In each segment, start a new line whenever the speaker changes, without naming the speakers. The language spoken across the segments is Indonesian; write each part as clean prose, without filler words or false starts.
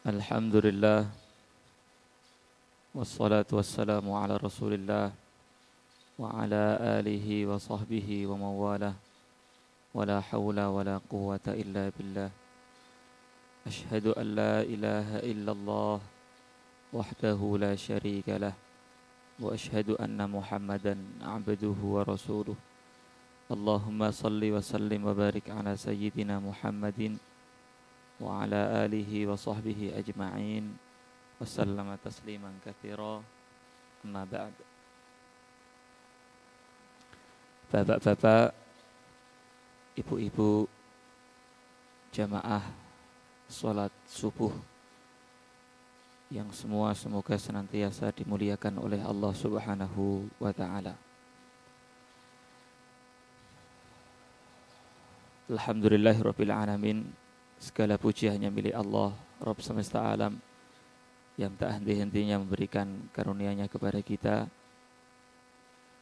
Alhamdulillah wassalatu wassalamu ala Rasulillah wa ala alihi wa sahbihi wa mawalah wala hawla wala quwwata illa billah. Ashhadu an la ilaha illallah wahdahu la syarika lah wa ashhadu anna Muhammadan abduhu wa rasuluh. Allahumma salli wa sallim wa barik ala sayyidina Muhammadin wa ala alihi wa sahbihi ajma'in wa sallama tasliman katsira. Amma ba'd. Bapak-bapak, ibu-ibu, jamaah salat subuh yang semua semoga senantiasa dimuliakan oleh Allah Subhanahu wa taala. Alhamdulillahirabbil alamin. Segala puji hanya milik Allah, Rabb semesta alam, yang tak henti-hentinya memberikan karunia-Nya kepada kita,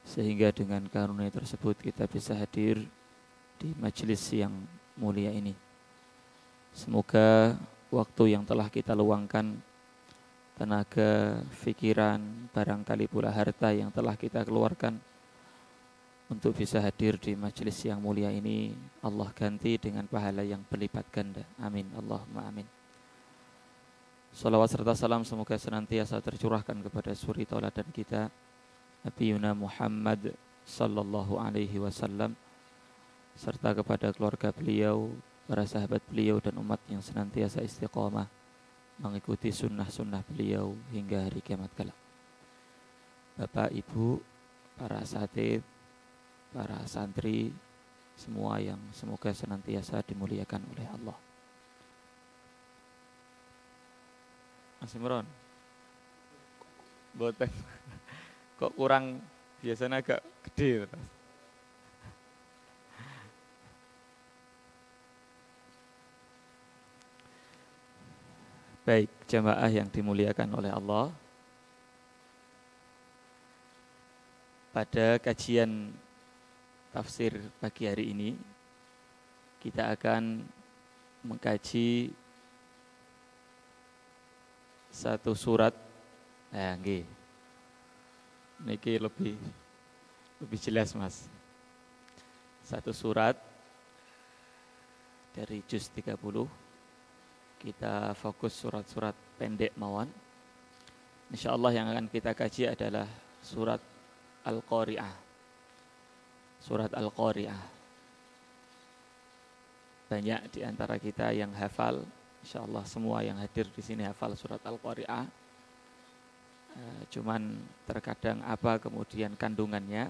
sehingga dengan karunia tersebut kita bisa hadir di majelis yang mulia ini. Semoga waktu yang telah kita luangkan, tenaga, pikiran, barangkali pula harta yang telah kita keluarkan untuk bisa hadir di majelis yang mulia ini, Allah ganti dengan pahala yang berlipat ganda. Amin. Allahumma amin. Salawat serta salam semoga senantiasa tercurahkan kepada suri tauladan kita, Nabi Muhammad sallallahu alaihi wasallam, serta kepada keluarga beliau, para sahabat beliau dan umat yang senantiasa istiqamah mengikuti sunnah-sunnah beliau hingga hari kiamat kelak. Bapak, Ibu, para asatidz, para santri, semua yang semoga senantiasa dimuliakan oleh Allah. Mas Imron, boten kok kurang, biasanya agak gede. Baik, jamaah yang dimuliakan oleh Allah, pada kajian tafsir pagi hari ini kita akan mengkaji satu surat. Niki lebih jelas, Mas. Satu surat dari juz 30. Kita fokus surat-surat pendek mawon. Insyaallah yang akan kita kaji adalah surat Al-Qari'ah. Surat Al-Qari'ah. Banyak di antara kita yang hafal, insyaallah semua yang hadir di sini hafal surat Al-Qari'ah. Cuman terkadang apa kemudian kandungannya,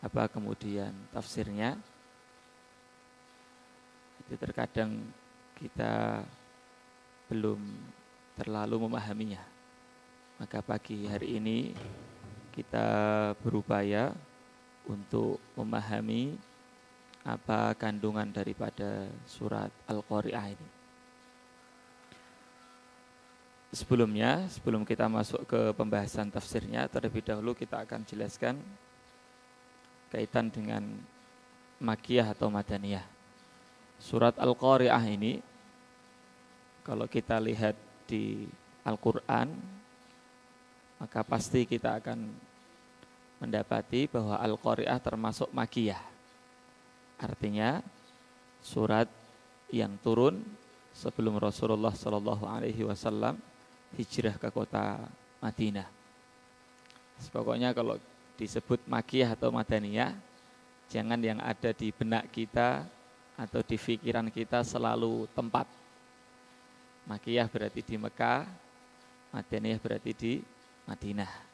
apa kemudian tafsirnya, itu terkadang kita belum terlalu memahaminya. Maka pagi hari ini kita berupaya untuk memahami apa kandungan daripada surat Al-Qari'ah ini. Sebelum kita masuk ke pembahasan tafsirnya, terlebih dahulu kita akan jelaskan kaitan dengan Makkiyah atau Madaniyah. Surat Al-Qari'ah ini, kalau kita lihat di Al-Quran, maka pasti kita akan mendapati bahwa Al-Qari'ah termasuk Makkiyah. Artinya surat yang turun sebelum Rasulullah sallallahu alaihi wasallam hijrah ke kota Madinah. Pokoknya kalau disebut Makkiyah atau Madaniyah, jangan yang ada di benak kita atau di pikiran kita selalu tempat. Makkiyah berarti di Mekah, Madaniyah berarti di Madinah.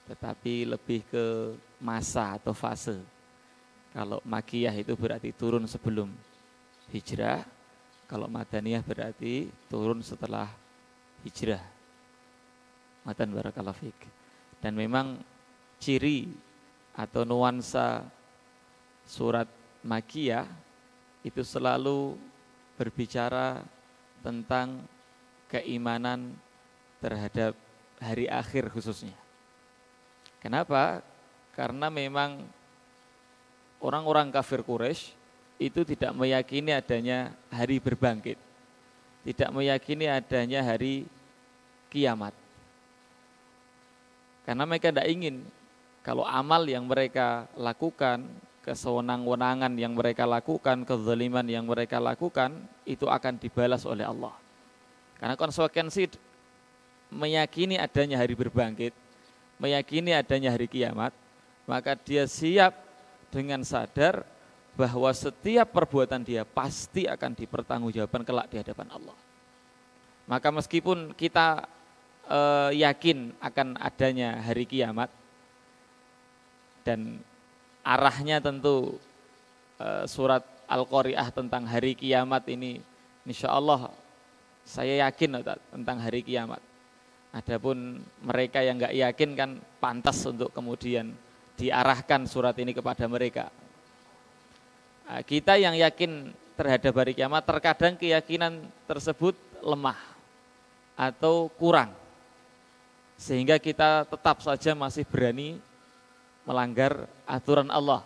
Tetapi lebih ke masa atau fase. Kalau Makkiyah itu berarti turun sebelum hijrah, kalau Madaniyah berarti turun setelah hijrah. Matan barakallahu fiik. Dan memang ciri atau nuansa surat Makkiyah itu selalu berbicara tentang keimanan terhadap hari akhir khususnya. Kenapa? Karena memang orang-orang kafir Quraisy itu tidak meyakini adanya hari berbangkit. tidak meyakini adanya hari kiamat. Karena mereka tidak ingin kalau amal yang mereka lakukan, kesewenang-wenangan yang mereka lakukan, kezaliman yang mereka lakukan, itu akan dibalas oleh Allah. Karena konsekuensi meyakini adanya hari berbangkit, meyakini adanya hari kiamat, maka dia siap dengan sadar bahwa setiap perbuatan dia pasti akan dipertanggungjawabkan kelak di hadapan Allah. Maka meskipun kita yakin akan adanya hari kiamat, dan arahnya tentu surat Al-Qari'ah tentang hari kiamat ini, insya Allah saya yakin tentang hari kiamat. Adapun mereka yang enggak yakin kan pantas untuk kemudian diarahkan surat ini kepada mereka. Kita yang yakin terhadap hari kiamat, terkadang keyakinan tersebut lemah atau kurang, sehingga kita tetap saja masih berani melanggar aturan Allah.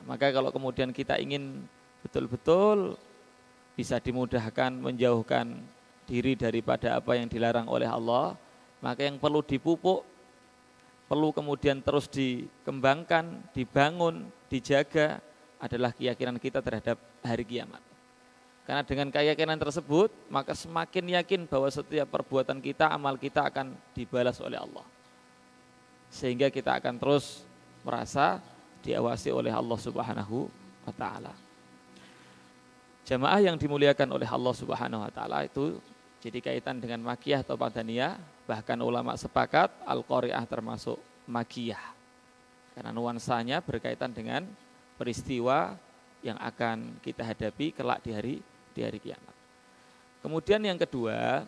Maka kalau kemudian kita ingin betul-betul bisa dimudahkan menjauhkan diri daripada apa yang dilarang oleh Allah, maka yang perlu dipupuk, perlu kemudian terus dikembangkan, dibangun, dijaga adalah keyakinan kita terhadap hari kiamat. Karena dengan keyakinan tersebut, maka semakin yakin bahwa setiap perbuatan kita, amal kita akan dibalas oleh Allah. Sehingga kita akan terus merasa diawasi oleh Allah Subhanahu wa ta'ala. Jamaah yang dimuliakan oleh Allah Subhanahu wa ta'ala, itu jadi kaitan dengan makiyah atau madaniyah. Bahkan ulama sepakat Al-Qari'ah termasuk makiyah, karena nuansanya berkaitan dengan peristiwa yang akan kita hadapi kelak di hari kiamat. Kemudian yang kedua,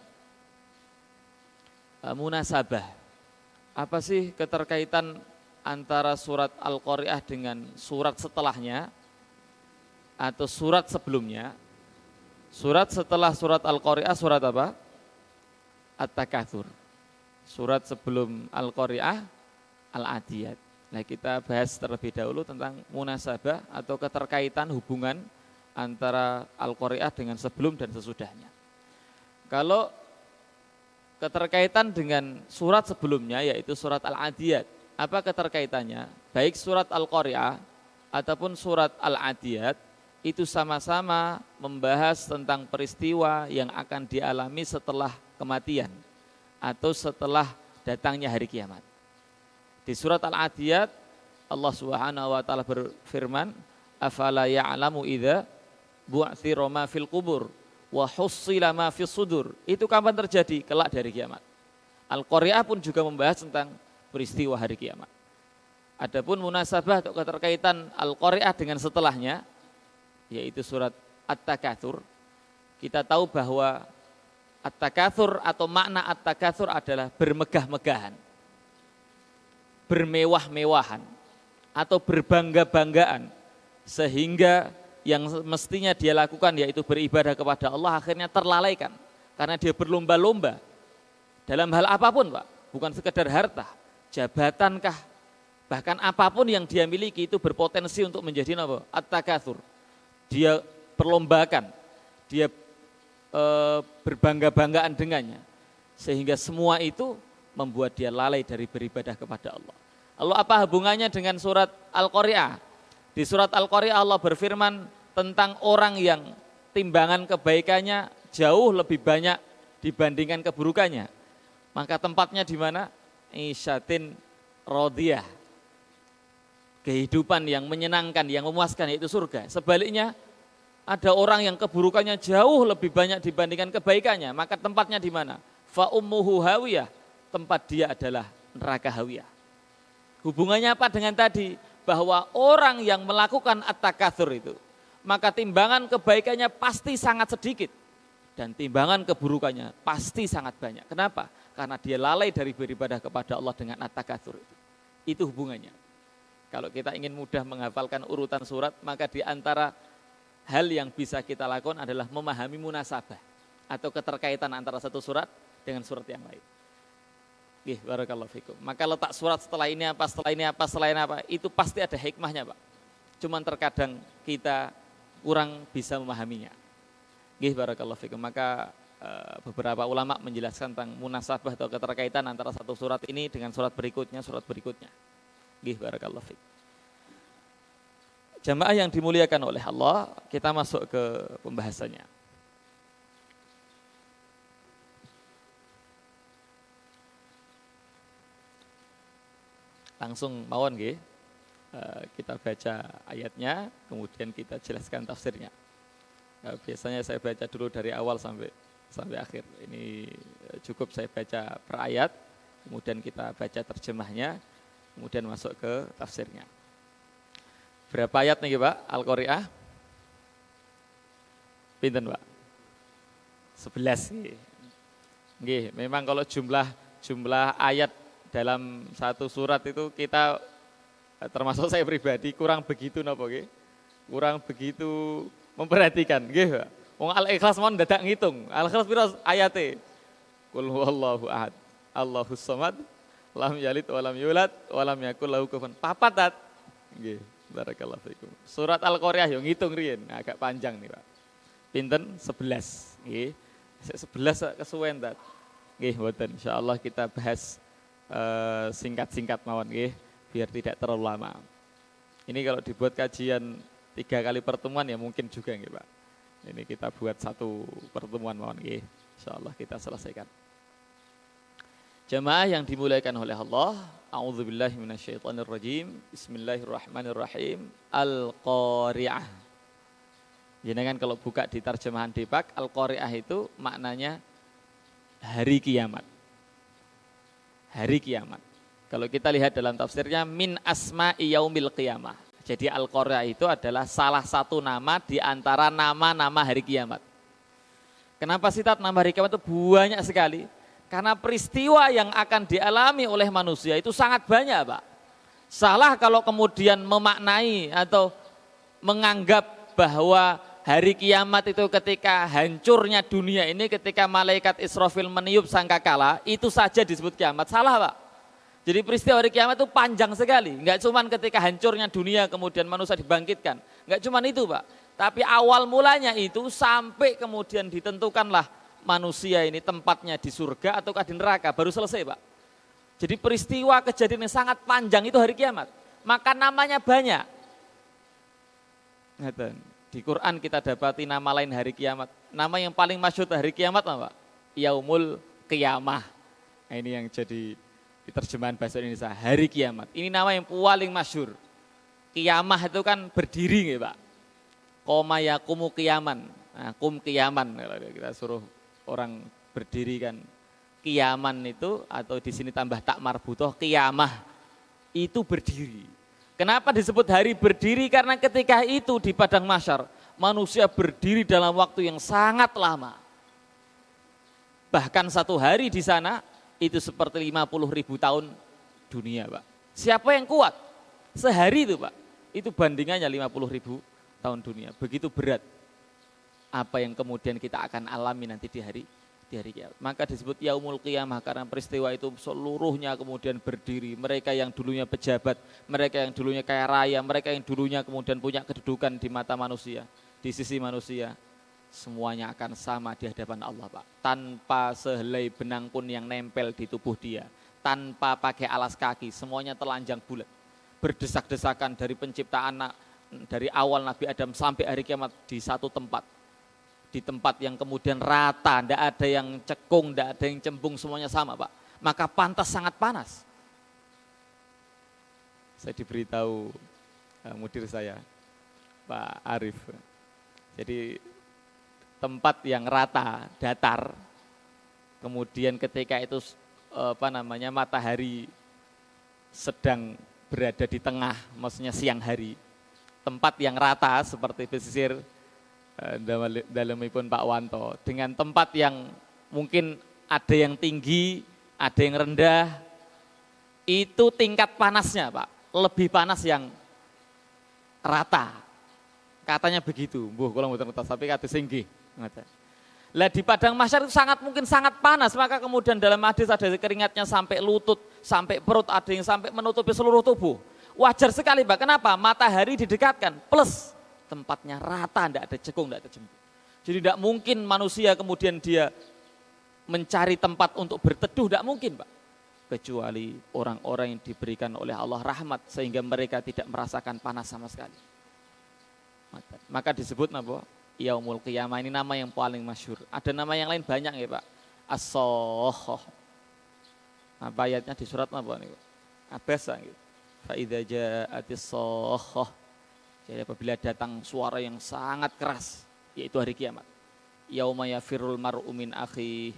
munasabah. Apa sih keterkaitan antara surat Al-Qari'ah dengan surat setelahnya atau surat sebelumnya? Surat setelah surat Al-Qari'ah surat apa? At-Takatsur. Surat sebelum Al-Qari'ah Al-Adiyat. Nah, kita bahas terlebih dahulu tentang munasabah atau keterkaitan hubungan antara Al-Qari'ah dengan sebelum dan sesudahnya. Kalau keterkaitan dengan surat sebelumnya yaitu surat Al-Adiyat, apa keterkaitannya? Baik surat Al-Qari'ah ataupun surat Al-Adiyat itu sama-sama membahas tentang peristiwa yang akan dialami setelah kematian atau setelah datangnya hari kiamat. Di surat Al-Adiyat Allah Subhanahu wa taala berfirman, afala ya'lamu idza bu'thira ma fil qubur wa hussila ma fis sudur. Itu kapan terjadi? Kelak dari kiamat. Al-Qari'ah pun juga membahas tentang peristiwa hari kiamat. Adapun munasabah atau keterkaitan Al-Qari'ah dengan setelahnya yaitu surat At-Takatsur. Kita tahu bahwa At-Takatsur atau makna At-Takatsur adalah bermegah-megahan, bermewah-mewahan atau berbangga-banggaan, sehingga yang mestinya dia lakukan yaitu beribadah kepada Allah akhirnya terlalaikan karena dia berlomba-lomba dalam hal apapun, Pak, bukan sekedar harta, jabatankah, bahkan apapun yang dia miliki itu berpotensi untuk menjadi apa? At-Takatsur. Dia perlombakan, dia berbangga-banggaan dengannya, sehingga semua itu membuat dia lalai dari beribadah kepada Allah. Lalu apa hubungannya dengan surat Al-Qari'ah? Di surat Al-Qari'ah Allah berfirman tentang orang yang timbangan kebaikannya jauh lebih banyak dibandingkan keburukannya. Maka tempatnya di mana? Isyatin radiyah. Kehidupan yang menyenangkan, yang memuaskan, yaitu surga. Sebaliknya ada orang yang keburukannya jauh lebih banyak dibandingkan kebaikannya. Maka tempatnya di mana? Fa ummuhu hawiyah. Tempat dia adalah neraka hawiyah. Hubungannya apa dengan tadi? Bahwa orang yang melakukan at-takatsur itu, maka timbangan kebaikannya pasti sangat sedikit. Dan timbangan keburukannya pasti sangat banyak. Kenapa? Karena dia lalai dari beribadah kepada Allah dengan at-takatsur itu. Itu hubungannya. Kalau kita ingin mudah menghafalkan urutan surat, maka di antara hal yang bisa kita lakukan adalah memahami munasabah atau keterkaitan antara satu surat dengan surat yang lain. Barakallahu fikum. Maka letak surat setelah ini apa, setelah ini apa, setelah ini apa, itu pasti ada hikmahnya, Pak. Cuman terkadang kita kurang bisa memahaminya. Nggih, barakallahu fikum. Maka beberapa ulama menjelaskan tentang munasabah atau keterkaitan antara satu surat ini dengan surat berikutnya. Nggih, barakallahu fikum. Jamaah yang dimuliakan oleh Allah, kita masuk ke pembahasannya. Langsung mawon nggih. Kita baca ayatnya, kemudian kita jelaskan tafsirnya. Biasanya saya baca dulu dari awal sampai akhir. Ini cukup saya baca per ayat, kemudian kita baca terjemahnya, kemudian masuk ke tafsirnya. Berapa ayat nih Pak? Al-Qari'ah? Pinten Pak? 11 nggih. Nggih, memang kalau jumlah ayat dalam satu surat itu kita, termasuk saya pribadi, kurang begitu napa nggih? Kurang begitu memperhatikan nggih Pak. Wong Al-Ikhlas mon dadak ngitung. Al-Ikhlas pira ayate? Qul huwallahu ahad, Allahus samad, lam yalid wa lam yulad wa lam yakul lahu kufuwan ahad. Papat tat. Nggih, barakallahu fikum. Surat Al-Qari'ah yo ngitung riyen, agak panjang nih Pak. Pinten? 11. Nggih. 11 kesuwen tat. Nggih, mboten. Insyaallah kita bahas singkat-singkat mawon nggih, biar tidak terlalu lama. Ini kalau dibuat kajian 3 kali pertemuan ya mungkin juga nggih Pak. Ini kita buat 1 pertemuan mawon nggih. Insyaallah kita selesaikan. Jamaah yang dimuliakan oleh Allah, a'udzubillahi minasyaitonirrajim. Bismillahirrahmanirrahim. Al-Qari'ah. Jenengan kalau buka di terjemahan Depak, Al-Qari'ah itu maknanya hari kiamat. Hari kiamat. Kalau kita lihat dalam tafsirnya, min asma'i yaumil qiyamah. Jadi Al-Qari'ah itu adalah salah satu nama di antara nama-nama hari kiamat. Kenapa sitat nama hari kiamat itu banyak sekali? Karena peristiwa yang akan dialami oleh manusia itu sangat banyak Pak. Salah kalau kemudian memaknai atau menganggap bahwa hari kiamat itu ketika hancurnya dunia ini, ketika malaikat Israfil meniup sangkakala, itu saja disebut kiamat. Salah Pak. Jadi peristiwa hari kiamat itu panjang sekali. Enggak cuma ketika hancurnya dunia kemudian manusia dibangkitkan. Enggak cuma itu Pak. Tapi awal mulanya itu sampai kemudian ditentukanlah manusia ini tempatnya di surga ataukah di neraka. Baru selesai Pak. Jadi peristiwa kejadian yang sangat panjang itu hari kiamat. Maka namanya banyak. Di Quran kita dapati nama lain hari kiamat. Nama yang paling masyhur hari kiamat apa? Yaumul Qiyamah. Nah, ini yang jadi di terjemahan bahasa Indonesia, hari kiamat. Ini nama yang paling masyhur. Qiyamah itu kan berdiri nggih, Pak. Qoma yaqumu qiyaman. Nah, kum qiyaman kalau kita suruh orang berdiri kan. Qiyaman itu atau di sini tambah tak marbutoh, qiyamah itu berdiri. Kenapa disebut hari berdiri? Karena ketika itu di padang mahsyar manusia berdiri dalam waktu yang sangat lama. Bahkan satu hari di sana itu seperti 50.000 tahun dunia, Pak. Siapa yang kuat? Sehari itu, Pak. Itu bandingannya 50.000 tahun dunia. Begitu berat apa yang kemudian kita akan alami nanti di hari kiamat. Maka disebut yaumul qiyamah karena peristiwa itu seluruhnya kemudian berdiri. Mereka yang dulunya pejabat, mereka yang dulunya kaya raya, mereka yang dulunya kemudian punya kedudukan di mata manusia, di sisi manusia, semuanya akan sama di hadapan Allah, Pak. Tanpa sehelai benang pun yang nempel di tubuh dia, tanpa pakai alas kaki, semuanya telanjang bulat. Berdesak-desakan dari penciptaan dari awal Nabi Adam sampai hari kiamat di satu tempat. Di tempat yang kemudian rata, tidak ada yang cekung, tidak ada yang cembung, semuanya sama, Pak. Maka pantas sangat panas. Saya diberitahu mudir saya, Pak Arif. Jadi tempat yang rata, datar, kemudian ketika itu matahari sedang berada di tengah, maksudnya siang hari, tempat yang rata seperti pesisir dalamipun Pak Wanto, dengan tempat yang mungkin ada yang tinggi, ada yang rendah, itu tingkat panasnya Pak, lebih panas yang rata. Katanya begitu, kalau mboten ngertos tapi kata singgih. Lah di padang mahsyar itu mungkin sangat panas, maka kemudian dalam hadis ada keringatnya sampai lutut, sampai perut, ada yang sampai menutupi seluruh tubuh. Wajar sekali Pak, kenapa? Matahari didekatkan, plus tempatnya rata, tidak ada cekung, tidak ada cembung. Jadi tidak mungkin manusia kemudian dia mencari tempat untuk berteduh, tidak mungkin Pak. Kecuali orang-orang yang diberikan oleh Allah rahmat sehingga mereka tidak merasakan panas sama sekali. Maka disebut apa? Yaumul Qiyamah, ini nama yang paling masyhur. Ada nama yang lain banyak ya Pak. As-Sakhah. Apa ayatnya di surat apa nih Pak? Abasa gitu. Fa idza ja'atis sakhah. Jadi apabila datang suara yang sangat keras, yaitu hari kiamat. Yauma yafirul mar'u min akhi.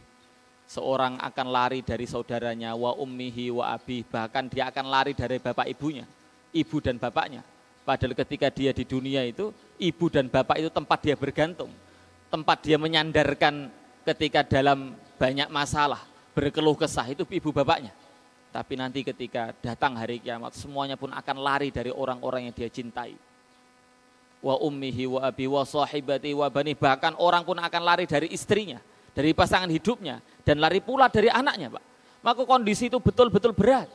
Seorang akan lari dari saudaranya, wa ummihi wa abi, bahkan dia akan lari dari bapak ibunya, ibu dan bapaknya. Padahal ketika dia di dunia itu, ibu dan bapak itu tempat dia bergantung, tempat dia menyandarkan ketika dalam banyak masalah, berkeluh kesah, itu ibu bapaknya. Tapi nanti ketika datang hari kiamat, semuanya pun akan lari dari orang-orang yang dia cintai. Wa ummihi wa abi wa sahibati wa bani, bahkan orang pun akan lari dari istrinya, dari pasangan hidupnya, dan lari pula dari anaknya Pak. Maka kondisi itu betul-betul berat.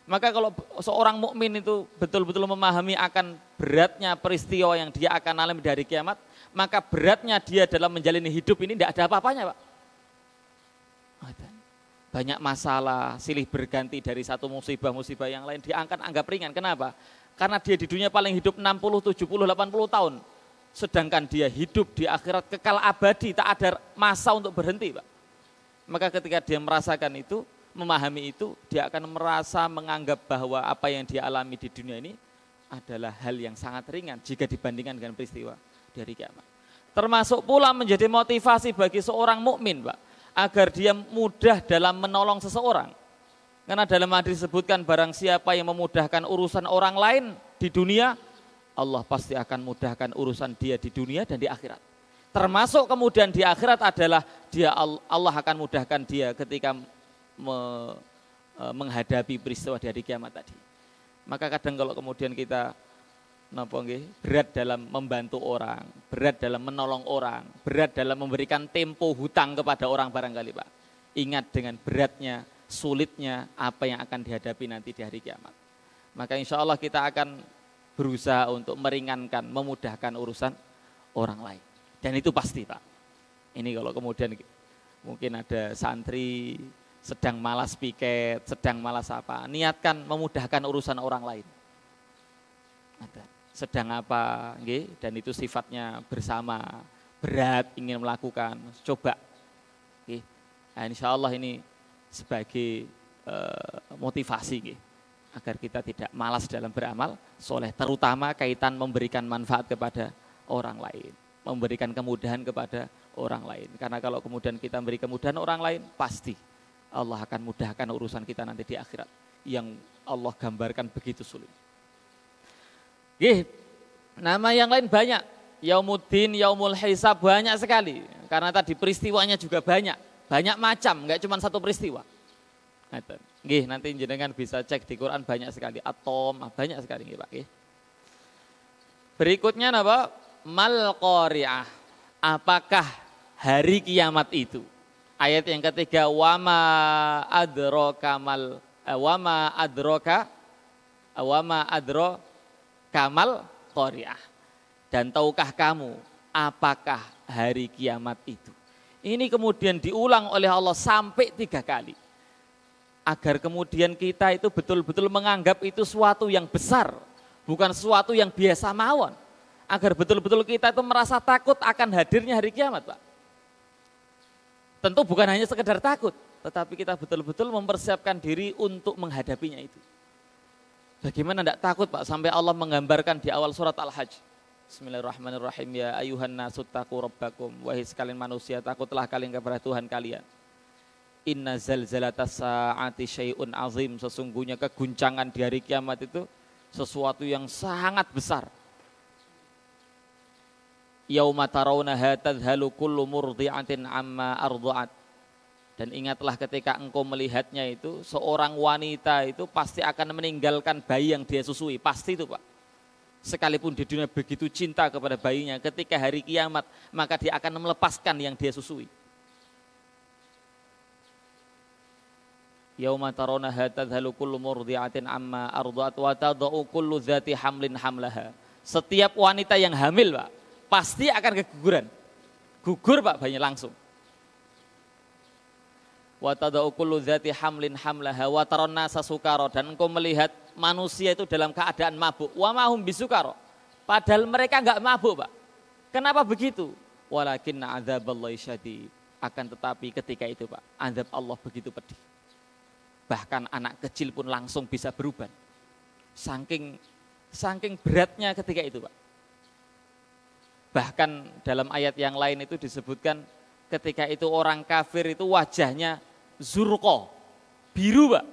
Maka kalau seorang mukmin itu betul-betul memahami akan beratnya peristiwa yang dia akan alami dari kiamat, maka beratnya dia dalam menjalani hidup ini tidak ada apa-apanya Pak. Banyak masalah, silih berganti dari satu musibah-musibah yang lain diangkat anggap ringan. Kenapa? Karena dia di dunia paling hidup 60, 70, 80 tahun. Sedangkan dia hidup di akhirat kekal abadi, tak ada masa untuk berhenti Pak. Maka ketika dia merasakan itu, memahami itu, dia akan merasa menganggap bahwa apa yang dia alami di dunia ini adalah hal yang sangat ringan jika dibandingkan dengan peristiwa dari kiamat. Termasuk pula menjadi motivasi bagi seorang mukmin Pak, agar dia mudah dalam menolong seseorang. Karena dalam hadis disebutkan barang siapa yang memudahkan urusan orang lain di dunia, Allah pasti akan mudahkan urusan dia di dunia dan di akhirat. Termasuk kemudian di akhirat adalah Allah akan mudahkan dia ketika menghadapi peristiwa dari kiamat tadi. Maka kadang kalau kemudian kita berat dalam membantu orang, berat dalam menolong orang, berat dalam memberikan tempo hutang kepada orang barangkali Pak. Ingat dengan beratnya, sulitnya apa yang akan dihadapi nanti di hari kiamat. Maka insya Allah kita akan berusaha untuk meringankan, memudahkan urusan orang lain. Dan itu pasti Pak. Ini kalau kemudian mungkin ada santri sedang malas piket, sedang malas apa, niatkan memudahkan urusan orang lain. Sedang apa, dan itu sifatnya bersama, berat ingin melakukan, coba. Nah, insya Allah ini sebagai motivasi agar kita tidak malas dalam beramal soleh, terutama kaitan memberikan manfaat kepada orang lain, memberikan kemudahan kepada orang lain. Karena kalau kemudian kita beri kemudahan orang lain, pasti Allah akan mudahkan urusan kita nanti di akhirat yang Allah gambarkan begitu sulit. Nama yang lain banyak, Yaumuddin, Yaumul Hisab, banyak sekali. Karena tadi peristiwanya juga banyak macam, enggak cuma satu peristiwa. Nanti jenengan bisa cek di Quran banyak sekali, atom banyak sekali Pak. Berikutnya apa? Mal Qari'ah. Apakah hari kiamat itu? Ayat yang ketiga, wama adroka kamal Qari'ah. Dan tahukah kamu apakah hari kiamat itu? Ini kemudian diulang oleh Allah sampai 3 kali. Agar kemudian kita itu betul-betul menganggap itu suatu yang besar, bukan sesuatu yang biasa mawon. Agar betul-betul kita itu merasa takut akan hadirnya hari kiamat Pak. Tentu bukan hanya sekedar takut, tetapi kita betul-betul mempersiapkan diri untuk menghadapinya itu. Bagaimana tidak takut Pak, sampai Allah menggambarkan di awal surat Al-Hajj. Bismillahirrahmanirrahim, ya ayuhan nasu taqu rabbakum, wahai sekalian manusia, takutlah kalian kepada Tuhan kalian. Inna zalzalatas sa'ati syai'un azim, sesungguhnya keguncangan di hari kiamat itu sesuatu yang sangat besar. Yauma tarawnaha tadhalu kullu murdi'atin amma arda'at. Dan ingatlah ketika engkau melihatnya itu, seorang wanita itu pasti akan meninggalkan bayi yang dia susui, pasti itu Pak. Sekalipun di dunia begitu cinta kepada bayinya, ketika hari kiamat maka dia akan melepaskan yang dia susui. Yauma tarawnaha tadhalu kullu murdi'atin amma arda'at wa tada'u kullu dzati hamlin hamlaha. Setiap wanita yang hamil Pak, pasti akan keguguran. Gugur Pak bayinya langsung. Wa tada'u kullu dzati hamlin hamlaha wa taron nasa sukara, dan engkau melihat manusia itu dalam keadaan mabuk. Wa mahum bisukara, padahal mereka enggak mabuk Pak. Kenapa begitu? Walakinna adzaballahi syadid, akan tetapi ketika itu Pak, azab Allah begitu pedih. Bahkan anak kecil pun langsung bisa berubah. Saking beratnya ketika itu Pak. Bahkan dalam ayat yang lain itu disebutkan ketika itu orang kafir itu wajahnya zurqa, biru Pak.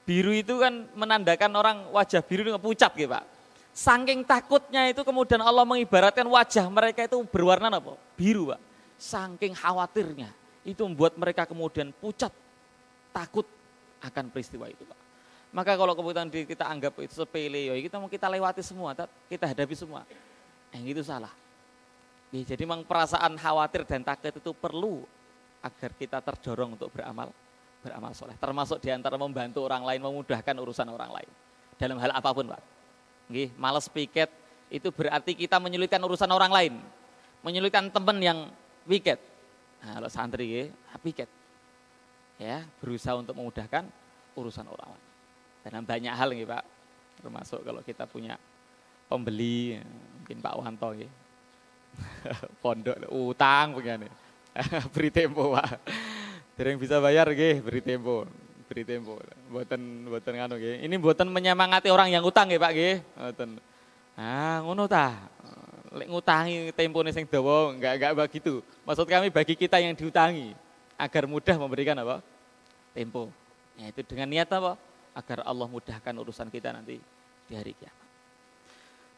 Biru itu kan menandakan orang wajah biru itu pucat gitu Pak. Saking takutnya itu kemudian Allah mengibaratkan wajah mereka itu berwarna apa? Biru Pak. Saking khawatirnya itu membuat mereka kemudian pucat, takut akan peristiwa itu Pak. Maka kalau kemudian kita anggap itu sepele, ya kita mau kita lewati semua, kita hadapi semua. Yang itu salah. Jadi memang perasaan khawatir dan takut itu perlu agar kita terdorong untuk beramal soleh. Termasuk diantara membantu orang lain, memudahkan urusan orang lain. Dalam hal apapun Pak. Malas piket itu berarti kita menyulitkan urusan orang lain. Menyulitkan teman yang piket. Nah, kalau santri piket. Ya, berusaha untuk memudahkan urusan orang lain. Dan banyak hal Pak. Termasuk kalau kita punya pembeli, mungkin Pak Wanto pondok utang begini. Beri tempo Pak. Dereng bisa bayar beri tempo. Mboten ngono nggih. Ini mboten menyemangati orang yang utang Pak nggih. Mboten. Ah, ngono ta. Lek ngutangi tempone sing dawa enggak begitu. Maksud kami bagi kita yang diutangi agar mudah memberikan apa? Tempo. Ya, itu dengan niat apa? Agar Allah mudahkan urusan kita nanti di hari kiamat.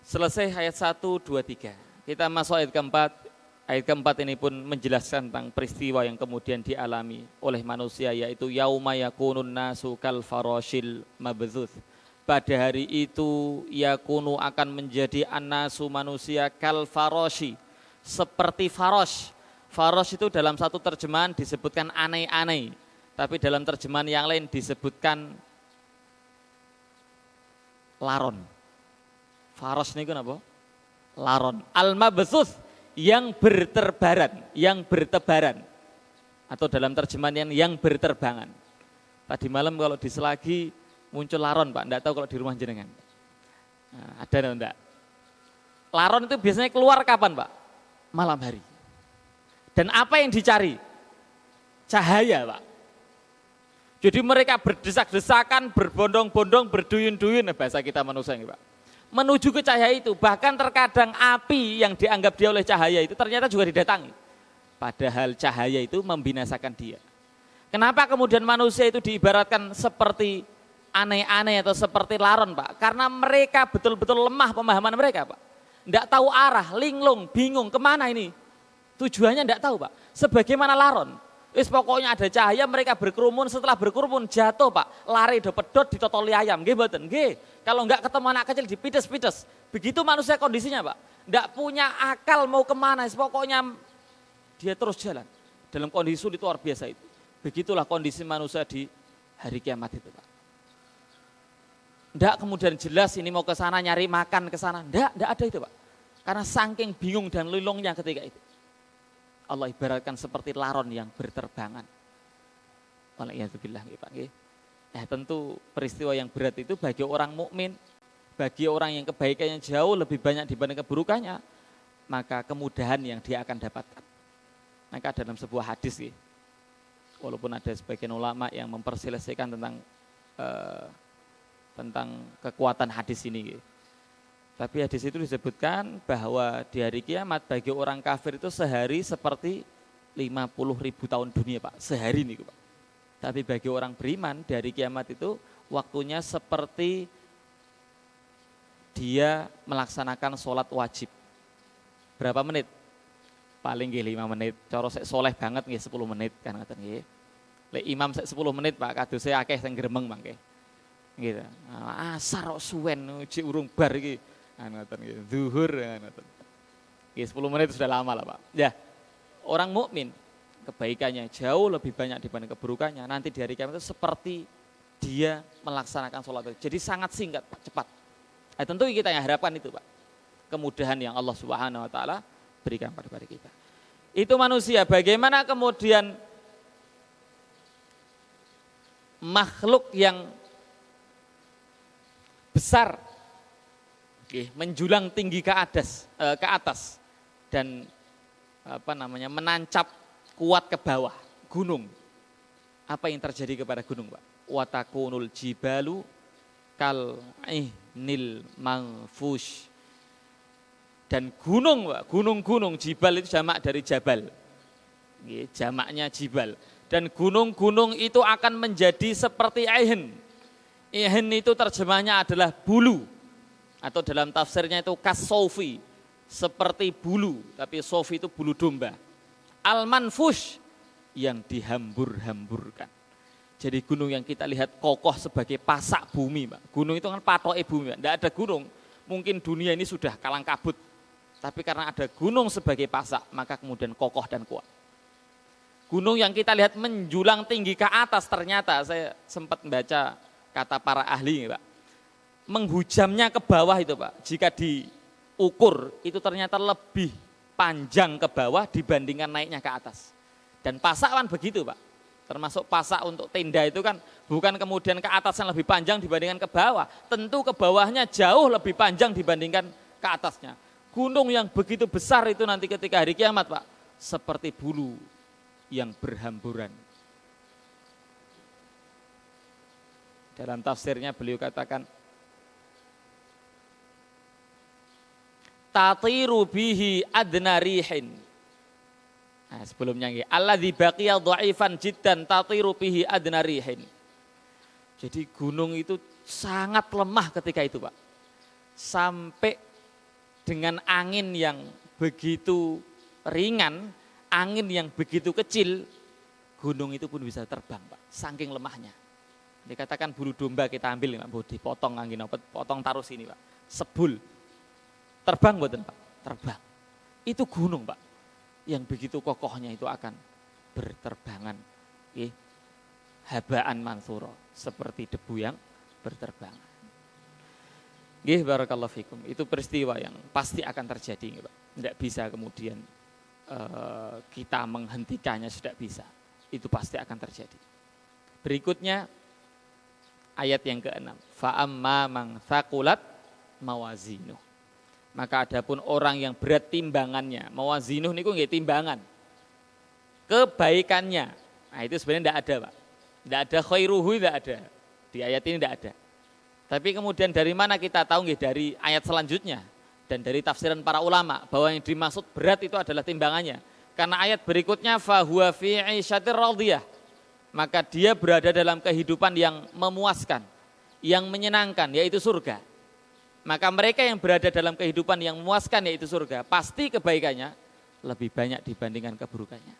Selesai ayat 1, 2, 3. Kita masuk ayat keempat. Ayat keempat ini pun menjelaskan tentang peristiwa yang kemudian dialami oleh manusia, yaitu yauma yakunun nasu kal farashil mabdhuth. Pada hari itu yakunu akan menjadi annasu manusia kal farashi, seperti farash. Farash itu dalam satu terjemahan disebutkan aneh-aneh, tapi dalam terjemahan yang lain disebutkan laron. Farash ini kenapa? Laron. Al-mabthuth, yang berterbaran, yang bertebaran. Atau dalam terjemahan yang berterbangan. Tadi malam kalau di Selagi muncul laron Pak, enggak tahu kalau di rumah jenengan. Nah, ada atau enggak? Laron itu biasanya keluar kapan Pak? Malam hari. Dan apa yang dicari? Cahaya Pak. Jadi mereka berdesak-desakan, berbondong-bondong, berduyun-duyun, bahasa kita manusia ini Pak. Menuju ke cahaya itu, bahkan terkadang api yang dianggap dia oleh cahaya itu ternyata juga didatangi. Padahal cahaya itu membinasakan dia. Kenapa kemudian manusia itu diibaratkan seperti aneh-aneh atau seperti laron Pak? Karena mereka betul-betul lemah pemahaman mereka Pak. Tidak tahu arah, linglung, bingung kemana ini. Tujuannya tidak tahu Pak. Sebagaimana laron. Pokoknya ada cahaya, mereka berkerumun, setelah berkerumun jatuh Pak. Lari do pedot ditotoli ayam, nggih mboten? Nggih. Kalau enggak ketemu anak kecil dipides-pides. Begitu manusia kondisinya Pak. Enggak punya akal mau kemana, pokoknya dia terus jalan. Dalam kondisi sulit luar biasa itu. Begitulah kondisi manusia di hari kiamat itu Pak. Enggak kemudian jelas ini mau ke sana nyari makan ke sana. Enggak ada itu Pak. Karena saking bingung dan lilongnya ketika itu. Allah ibaratkan seperti laron yang berterbangan. Waliyadzubillah Pak. Tentu peristiwa yang berat itu bagi orang mukmin, bagi orang yang kebaikannya jauh lebih banyak dibanding keburukannya, maka kemudahan yang dia akan dapatkan. Maka dalam sebuah hadis, walaupun ada sebagian ulama yang memperselesaikan tentang kekuatan hadis ini, tapi hadis itu disebutkan bahwa di hari kiamat bagi orang kafir itu sehari seperti 50.000 tahun dunia Pak, sehari ini Pak. Tapi bagi orang beriman di hari kiamat itu waktunya seperti dia melaksanakan sholat wajib. Berapa menit? Paling 5 menit. Cara sek soleh banget 10 menit kan ngaten nggih. Lek imam sek 10 menit Pak, kadose akeh sing gremeng mangke. Gitu. Asar kok suwen cek urung bar iki. Ngoten nggih. Zuhur ngoten. 10 menit sudah lama lah Pak. Ya. Orang mukmin kebaikannya jauh lebih banyak dibanding keburukannya. Nanti di hari kiamat itu seperti dia melaksanakan sholat. Jadi sangat singkat Pak, cepat. Tentu kita yang harapkan itu Pak. Kemudahan yang Allah Subhanahu wa taala berikan pada kita. Itu manusia. Bagaimana kemudian makhluk yang besar menjulang tinggi ke atas dan menancap kuat ke bawah gunung. Apa yang terjadi kepada gunung, Pak? Watakunul jibalu kal nil manfush. Dan gunung, Pak, gunung-gunung, jibal itu jamak dari jabal. Jamaknya jibal. Dan gunung-gunung itu akan menjadi seperti ihan. Ihan itu terjemahnya adalah bulu. Atau dalam tafsirnya itu kassofi, seperti bulu, tapi sofi itu bulu domba. Al-manfush, yang dihambur-hamburkan. Jadi gunung yang kita lihat kokoh sebagai pasak bumi, Pak. Gunung itu kan patoke bumi, Pak. Tidak ada gunung, mungkin dunia ini sudah kalang kabut. Tapi karena ada gunung sebagai pasak, maka kemudian kokoh dan kuat. Gunung yang kita lihat menjulang tinggi ke atas, ternyata saya sempat membaca kata para ahli, Pak. Menghujamnya ke bawah itu, Pak, jika diukur itu ternyata lebih panjang ke bawah dibandingkan naiknya ke atas. Dan pasak kan begitu, Pak. Termasuk pasak untuk tenda itu kan bukan kemudian ke atas yang lebih panjang dibandingkan ke bawah. Tentu ke bawahnya jauh lebih panjang dibandingkan ke atasnya. Gunung yang begitu besar itu nanti ketika hari kiamat, Pak, seperti bulu yang berhamburan. Dalam tafsirnya beliau katakan, tatiru bihi adna rihin. Nah, sebelumnya nggih, alladzi baqiya dhaifan jiddan tatiru bihi adna rihin. Jadi gunung itu sangat lemah ketika itu, Pak. Sampai dengan angin yang begitu ringan, angin yang begitu kecil, gunung itu pun bisa terbang, Pak. Saking lemahnya. Dikatakan bulu domba kita ambil, Pak, dipotong angin, potong taruh sini, Pak. Sebul. Terbang mboten, Pak? Terbang. Itu gunung, Pak. Yang begitu kokohnya itu akan berterbangan. Habaan mansura, seperti debu yang berterbangan. Nggih, barakallahu fikum. Itu peristiwa yang pasti akan terjadi, Pak. Tidak bisa kemudian kita menghentikannya, tidak bisa. Itu pasti akan terjadi. Berikutnya ayat yang ke-6. Fa amma man thaqulat mawazinuh. Maka adapun orang yang berat timbangannya, mawazinuh niku nggih timbangan. Kebaikannya. Nah, itu sebenarnya tidak ada, Pak. Tidak ada khairuhu, tidak ada. Di ayat ini tidak ada. Tapi kemudian dari mana kita tahu? Dari ayat selanjutnya dan dari tafsiran para ulama bahwa yang dimaksud berat itu adalah timbangannya. Karena ayat berikutnya fahuwa fi 'isyatir radiyah. Maka dia berada dalam kehidupan yang memuaskan, yang menyenangkan, yaitu surga. Maka mereka yang berada dalam kehidupan yang memuaskan, yaitu surga, pasti kebaikannya lebih banyak dibandingkan keburukannya.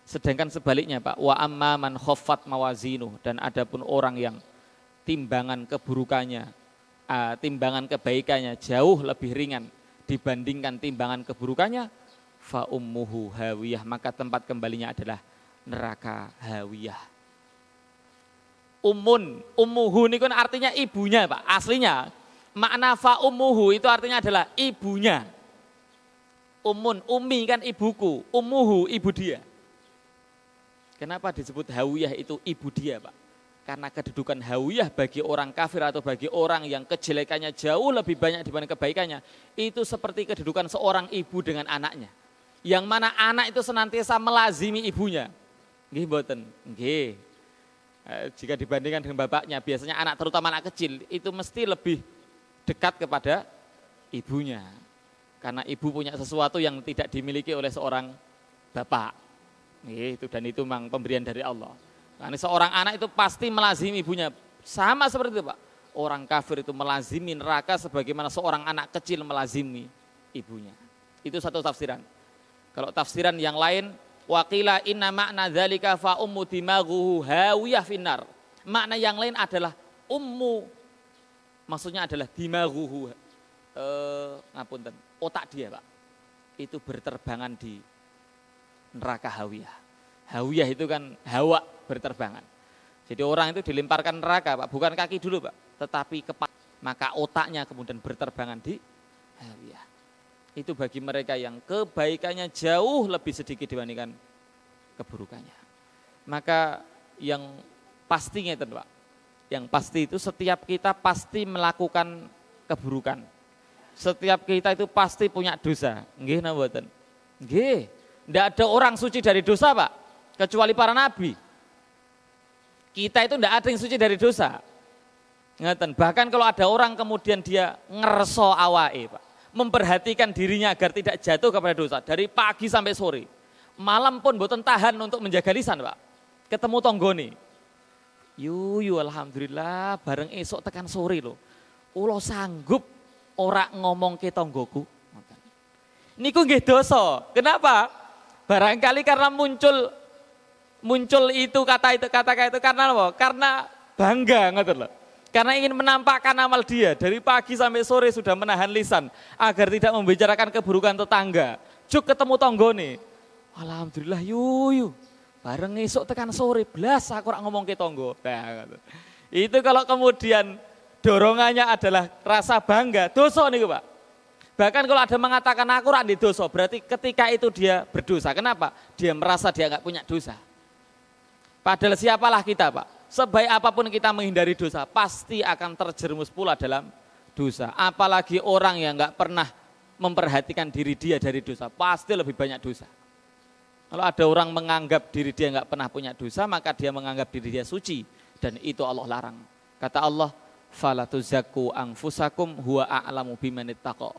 Sedangkan sebaliknya, Pak, wa amma man khaffat mawazinuh, dan adapun orang yang timbangan keburukannya, timbangan kebaikannya jauh lebih ringan dibandingkan timbangan keburukannya, fa ummuhu hawiyah, maka tempat kembalinya adalah neraka hawiyah. Ummuhu ini kan artinya ibunya, Pak. Aslinya makna fa ummuhu itu artinya adalah ibunya. Ummi kan ibuku, ummuhu ibu dia. Kenapa disebut hawiyah itu ibu dia, Pak? Karena kedudukan hawiyah bagi orang kafir atau bagi orang yang kejelekannya jauh lebih banyak dibanding kebaikannya, itu seperti kedudukan seorang ibu dengan anaknya. Yang mana anak itu senantiasa melazimi ibunya. Nggih mboten? Nggih. Jika dibandingkan dengan bapaknya, biasanya anak, terutama anak kecil, itu mesti lebih dekat kepada ibunya. Karena ibu punya sesuatu yang tidak dimiliki oleh seorang bapak. Itu, dan itu memang pemberian dari Allah. Karena seorang anak itu pasti melazimi ibunya. Sama seperti itu, Pak. Orang kafir itu melazimi neraka sebagaimana seorang anak kecil melazimi ibunya. Itu satu tafsiran. Kalau tafsiran yang lain, waqila inna makna dzalika fa ummu dimaghuhu hawiyah finnar. Makna yang lain adalah ummu, maksudnya adalah dimaghuhu, ngapunten, otak dia, Pak, itu berterbangan di neraka hawiyah. Hawiyah itu kan hawa, berterbangan. Jadi orang itu dilemparkan neraka, Pak, bukan kaki dulu, Pak, tetapi kepala, maka otaknya kemudian berterbangan di hawiyah. Itu bagi mereka yang kebaikannya jauh lebih sedikit dibandingkan keburukannya. Maka yang pastinya itu Pak, yang pasti itu setiap kita pasti melakukan keburukan. Setiap kita itu pasti punya dosa. Nggih napa mboten? Nggih. Enggak ada orang suci dari dosa, Pak, kecuali para nabi. Kita itu enggak ada yang suci dari dosa. Ngeten. Bahkan kalau ada orang kemudian dia ngerso awake, Pak, memperhatikan dirinya agar tidak jatuh kepada dosa dari pagi sampai sore. Malam pun mboten tahan untuk menjaga lisan, Pak. Ketemu tonggone. Yu alhamdulillah bareng esok tekan sore loh. Ulo sanggup ora ngomong ke tonggoku. Niku nggih dosa. Kenapa? Barangkali karena muncul itu kata itu karena apa? Karena bangga ngoten loh. Karena ingin menampakkan amal dia dari pagi sampai sore sudah menahan lisan agar tidak membicarakan keburukan tetangga. Juk ketemu tonggone. Alhamdulillah yuyu. Bareng esok tekan sore blas aku ora ngomong ke tonggo. Nah, itu kalau kemudian dorongannya adalah rasa bangga, dosa nih Pak. Bahkan kalau ada mengatakan aku ora di dosa, berarti ketika itu dia berdosa. Kenapa? Dia merasa dia enggak punya dosa. Padahal siapalah kita Pak? Sebaik apapun kita menghindari dosa, pasti akan terjerumus pula dalam dosa. Apalagi orang yang enggak pernah memperhatikan diri dia dari dosa, pasti lebih banyak dosa. Kalau ada orang menganggap diri dia enggak pernah punya dosa, maka dia menganggap diri dia suci. Dan itu Allah larang. Kata Allah, fala tuzakku anfusakum huwa a'lamu bimanittaqo.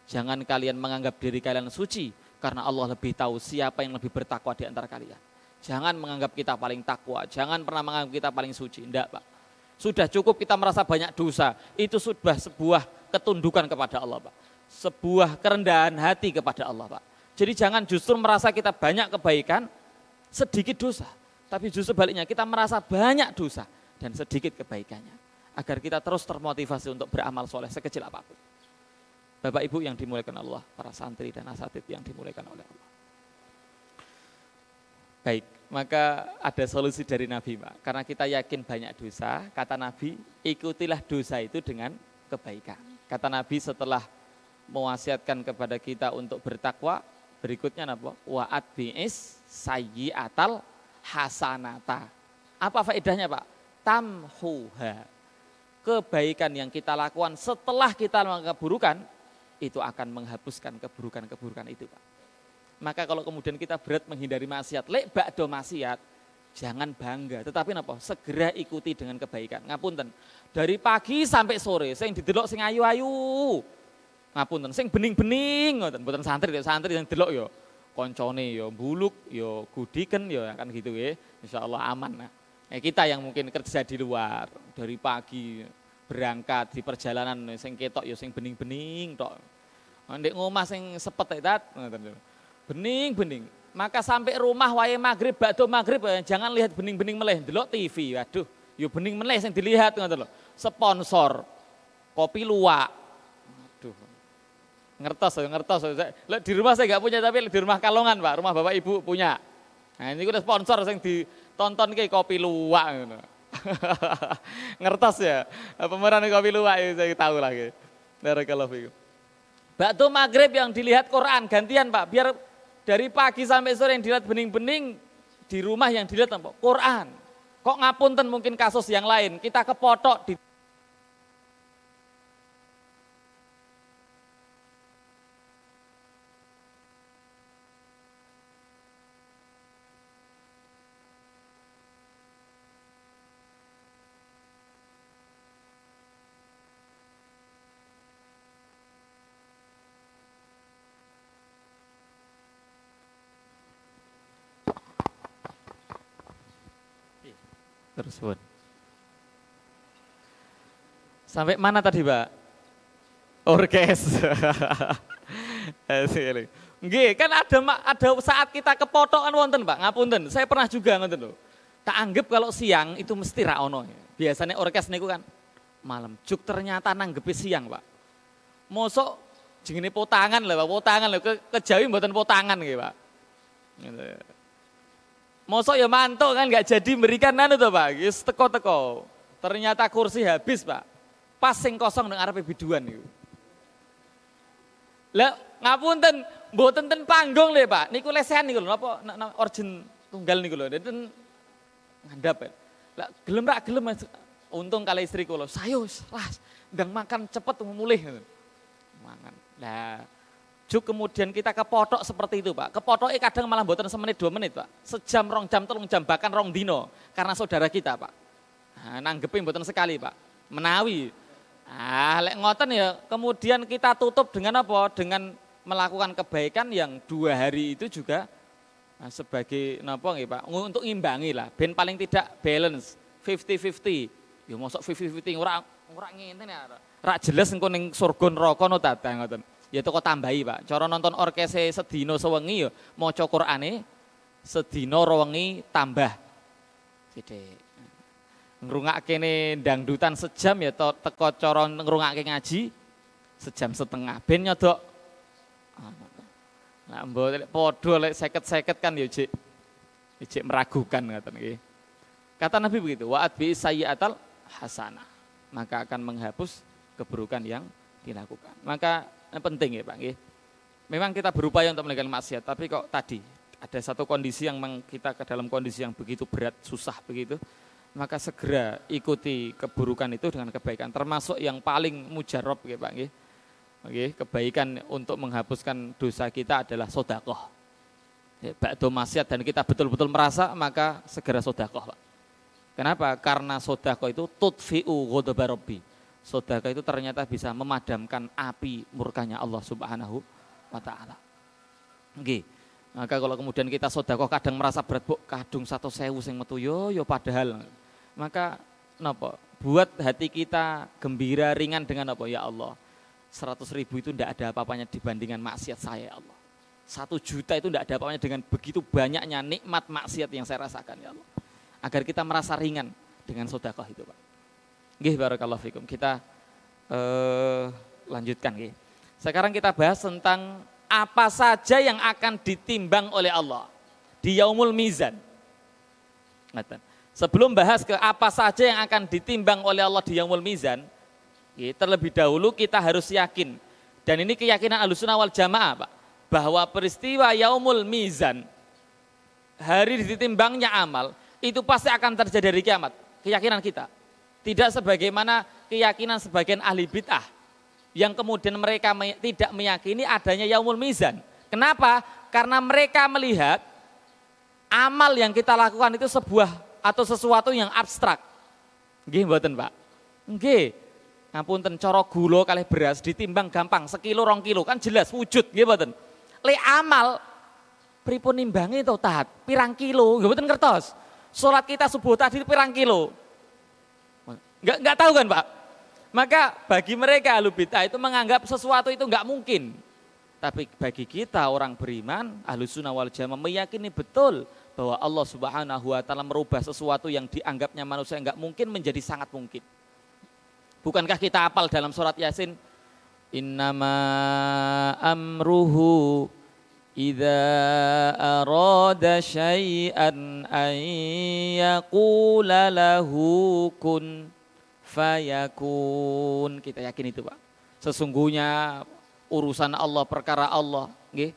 Jangan kalian menganggap diri kalian suci, karena Allah lebih tahu siapa yang lebih bertakwa di antara kalian. Jangan menganggap kita paling takwa, jangan pernah menganggap kita paling suci. Enggak Pak. Sudah cukup kita merasa banyak dosa, itu sudah sebuah ketundukan kepada Allah Pak. Sebuah kerendahan hati kepada Allah Pak. Jadi jangan justru merasa kita banyak kebaikan, sedikit dosa. Tapi justru sebaliknya kita merasa banyak dosa dan sedikit kebaikannya. Agar kita terus termotivasi untuk beramal soleh sekecil apapun. Bapak Ibu yang dimuliakan Allah, para santri dan asatid yang dimuliakan oleh Allah. Baik, maka ada solusi dari Nabi Pak. Karena kita yakin banyak dosa, kata Nabi, ikutilah dosa itu dengan kebaikan. Kata Nabi setelah mewasiatkan kepada kita untuk bertakwa, berikutnya apa? Wa'at bi'is sayyi'atal hasanata. Apa faedahnya Pak? Tamhuha. Kebaikan yang kita lakukan setelah kita melakukan keburukan, itu akan menghapuskan keburukan-keburukan itu Pak. Maka kalau kemudian kita berat menghindari maksiat, lek bakdo maksiat, jangan bangga. Tetapi apa? Segera ikuti dengan kebaikan. Ngapunten, dari pagi sampai sore, sing didelok sing ayu-ayu. Ngapunten, sing bening-bening, mboten santri yang delok yo, koncone yo buluk, yo gudiken yo kan gitu ya. Insyaallah aman. Nah, kita yang mungkin kerja di luar dari pagi berangkat di perjalanan sing ketok yo sing bening-bening tok. Ndek ngomah sing sepet tat, bening-bening. Maka sampai rumah wae maghrib, bakdo maghrib jangan lihat bening-bening meleh, delok TV. Waduh, yo bening meleh sing dilihat ngoten lho. Sponsor kopi luwak. Ngertos. Lek di rumah saya enggak punya, tapi di rumah Kalongan Pak, rumah Bapak Ibu punya. Nah ini udah sponsor yang ditonton kayak kopi luwak. Ngertos ya, pemeran kopi luwak ya saya tahu lagi. Barakallahu fikum. Bakdo maghrib yang dilihat Quran gantian Pak, biar dari pagi sampai sore yang dilihat bening-bening, di rumah yang dilihat apa? Quran. Kok ngapunten mungkin kasus yang lain, kita kepotok di tersebut. Sampai mana tadi Pak? Orkes. Nggih, kan ada saat kita kepotokan wonten Pak, ngapunten. Saya pernah juga ngoten lho. Tak anggap kalau siang itu mesti ra ono. Biasanya orkes niku kan malam. Juk ternyata nanggepi siang Pak. Mosok jenenge potangan lho Pak, potangan lho kejawi mboten potangan nggih Pak. Mosok ya mantuk kan nggak jadi memberikan anu tuh Pak, yes, teko-teko. Ternyata kursi habis Pak, pas sing kosong nang arepe biduan itu. Lah Ngapunten, mboten ten panggung lho Pak. Niku lesehan niku lho napa origin tunggal niku lho. Ten ngandhap. Lah gelem ra gelem untung kali istri kula. Sayo ras ndang makan cepet mulih. Mangan. Lah juk kemudian kita kepotok seperti itu Pak. Kepotoknya kadang malah mboten semenit 2 menit Pak. Sejam, 2 jam, 3 jam, bahkan 2 dino. Karena saudara kita Pak. Nah, nanggepin mboten sekali Pak. Menawi. Lek ngoten ya kemudian kita tutup dengan apa? Dengan melakukan kebaikan yang 2 hari itu juga sebagai napa nggih Pak? Untuk ngimbangi lah. Ben paling tidak balance 50-50. Ya mosok 50-50 ora ngenten ya. Rak jelas engko ning surga neraka no tatang ngoten. Ya toko tambahi Pak. Cara nonton orkese sedina sewengi ya maca Qur'ane sedina rewengi tambah. Sithik. Ngrungake kene dangdutan sejam ya teko cara ngrungake ngaji sejam setengah. Ben nyodok. Nah mbok padha lek 50-50 kan ya jek meragukan ngoten nggih. Kata Nabi begitu, wa'at bi sayyi'atal hasanah. Maka akan menghapus keburukan yang dilakukan. Maka penting ya Pak nggih. Memang kita berupaya untuk meninggalkan maksiat, tapi kok tadi ada satu kondisi yang kita ke dalam kondisi yang begitu berat, susah begitu, maka segera ikuti keburukan itu dengan kebaikan. Termasuk yang paling mujarab ya Pak nggih. Nggih, kebaikan untuk menghapuskan dosa kita adalah sedekah. Ba'da maksiat dan kita betul-betul merasa, maka segera sedekah Pak. Kenapa? Karena sedekah itu tudfi'u ghadaba rabbi. Sedekah itu ternyata bisa memadamkan api murkanya Allah Subhanahu wa taala. Nggih. Maka kalau kemudian kita sedekah kadang merasa berat, Bu, kadung 100.000 sing metu yo padahal. Maka napa? Buat hati kita gembira ringan dengan apa? Ya Allah. 100.000 itu tidak ada apa-apanya dibandingkan maksiat saya ya Allah. 1 juta itu tidak ada apa-apanya dengan begitu banyaknya nikmat maksiat yang saya rasakan ya Allah. Agar kita merasa ringan dengan sedekah itu Pak. Nggih barakallahu fikum. Kita lanjutkan nggih. Sekarang kita bahas tentang apa saja yang akan ditimbang oleh Allah di yaumul mizan. Sebelum bahas ke apa saja yang akan ditimbang oleh Allah di yaumul mizan, terlebih dahulu kita harus yakin, dan ini keyakinan Ahlussunnah wal Jamaah Pak, bahwa peristiwa yaumul mizan, hari ditimbangnya amal, itu pasti akan terjadi hari kiamat. Keyakinan kita. Tidak sebagaimana keyakinan sebagian ahli bid'ah yang kemudian mereka tidak meyakini adanya yaumul mizan. Kenapa? Karena mereka melihat amal yang kita lakukan itu sebuah atau sesuatu yang abstrak. Nggih mboten Pak? Nggih. Ngapunten cara gula kalih beras ditimbang gampang, 1 kilo 2 kilo kan jelas wujud nggih mboten. Lek amal pripun nimbange to Tat? Pirang kilo? Nggih mboten kertos. Salat kita subuh tadi pirang kilo? Enggak tahu kan Pak? Maka bagi mereka ahlu bid'ah itu menganggap sesuatu itu enggak mungkin. Tapi bagi kita orang beriman, Ahlussunnah wal Jamaah meyakini betul bahwa Allah Subhanahu wa taala merubah sesuatu yang dianggapnya manusia enggak mungkin menjadi sangat mungkin. Bukankah kita hafal dalam surat Yasin, innama amruhu idza arada syai'an an yaqula lahu kun fayakun. Kita yakin itu Pak. Sesungguhnya urusan Allah, perkara Allah, nggih.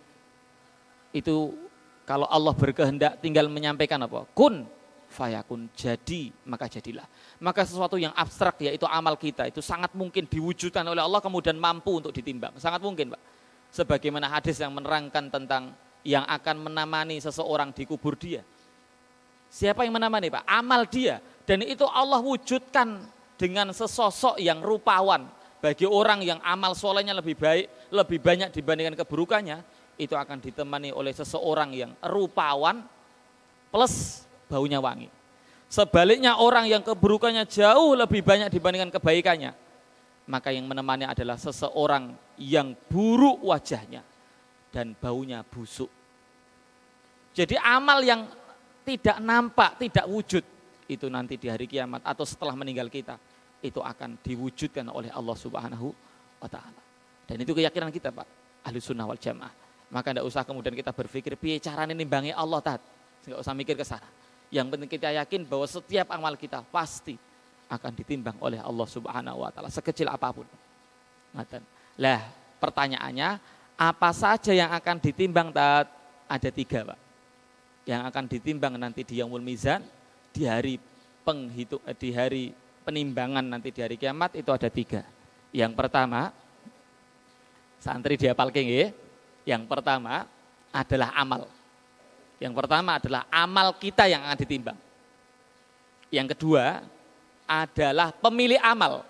Itu kalau Allah berkehendak tinggal menyampaikan apa? Kun fayakun, jadi maka jadilah. Maka sesuatu yang abstrak yaitu amal kita itu sangat mungkin diwujudkan oleh Allah kemudian mampu untuk ditimbang. Sangat mungkin Pak. Sebagaimana hadis yang menerangkan tentang yang akan menemani seseorang di kubur dia. Siapa yang menemani Pak? Amal dia. Dan itu Allah wujudkan dengan sesosok yang rupawan. Bagi orang yang amal solehnya lebih baik, lebih banyak dibandingkan keburukannya, itu akan ditemani oleh seseorang yang rupawan plus baunya wangi. Sebaliknya orang yang keburukannya jauh lebih banyak dibandingkan kebaikannya, maka yang menemani adalah seseorang yang buruk wajahnya dan baunya busuk. Jadi amal yang tidak nampak, tidak wujud, itu nanti di hari kiamat atau setelah meninggal kita, itu akan diwujudkan oleh Allah Subhanahu wa taala. Dan itu keyakinan kita Pak, Ahlussunnah wal Jamaah. Maka tidak usah kemudian kita berpikir piye carane nimbangi Allah Tat. Enggak usah mikir ke sana. Yang penting kita yakin bahwa setiap amal kita pasti akan ditimbang oleh Allah Subhanahu wa taala sekecil apapun. Lah, pertanyaannya, Apa saja yang akan ditimbang? Ada 3, Pak. Yang akan ditimbang nanti di Yaumul Mizan, di hari di hari penimbangan nanti di hari kiamat itu ada 3. Yang pertama, santri dihafalke nggih. Yang pertama adalah amal. Yang pertama adalah amal kita yang akan ditimbang. Yang kedua adalah pemilik amal.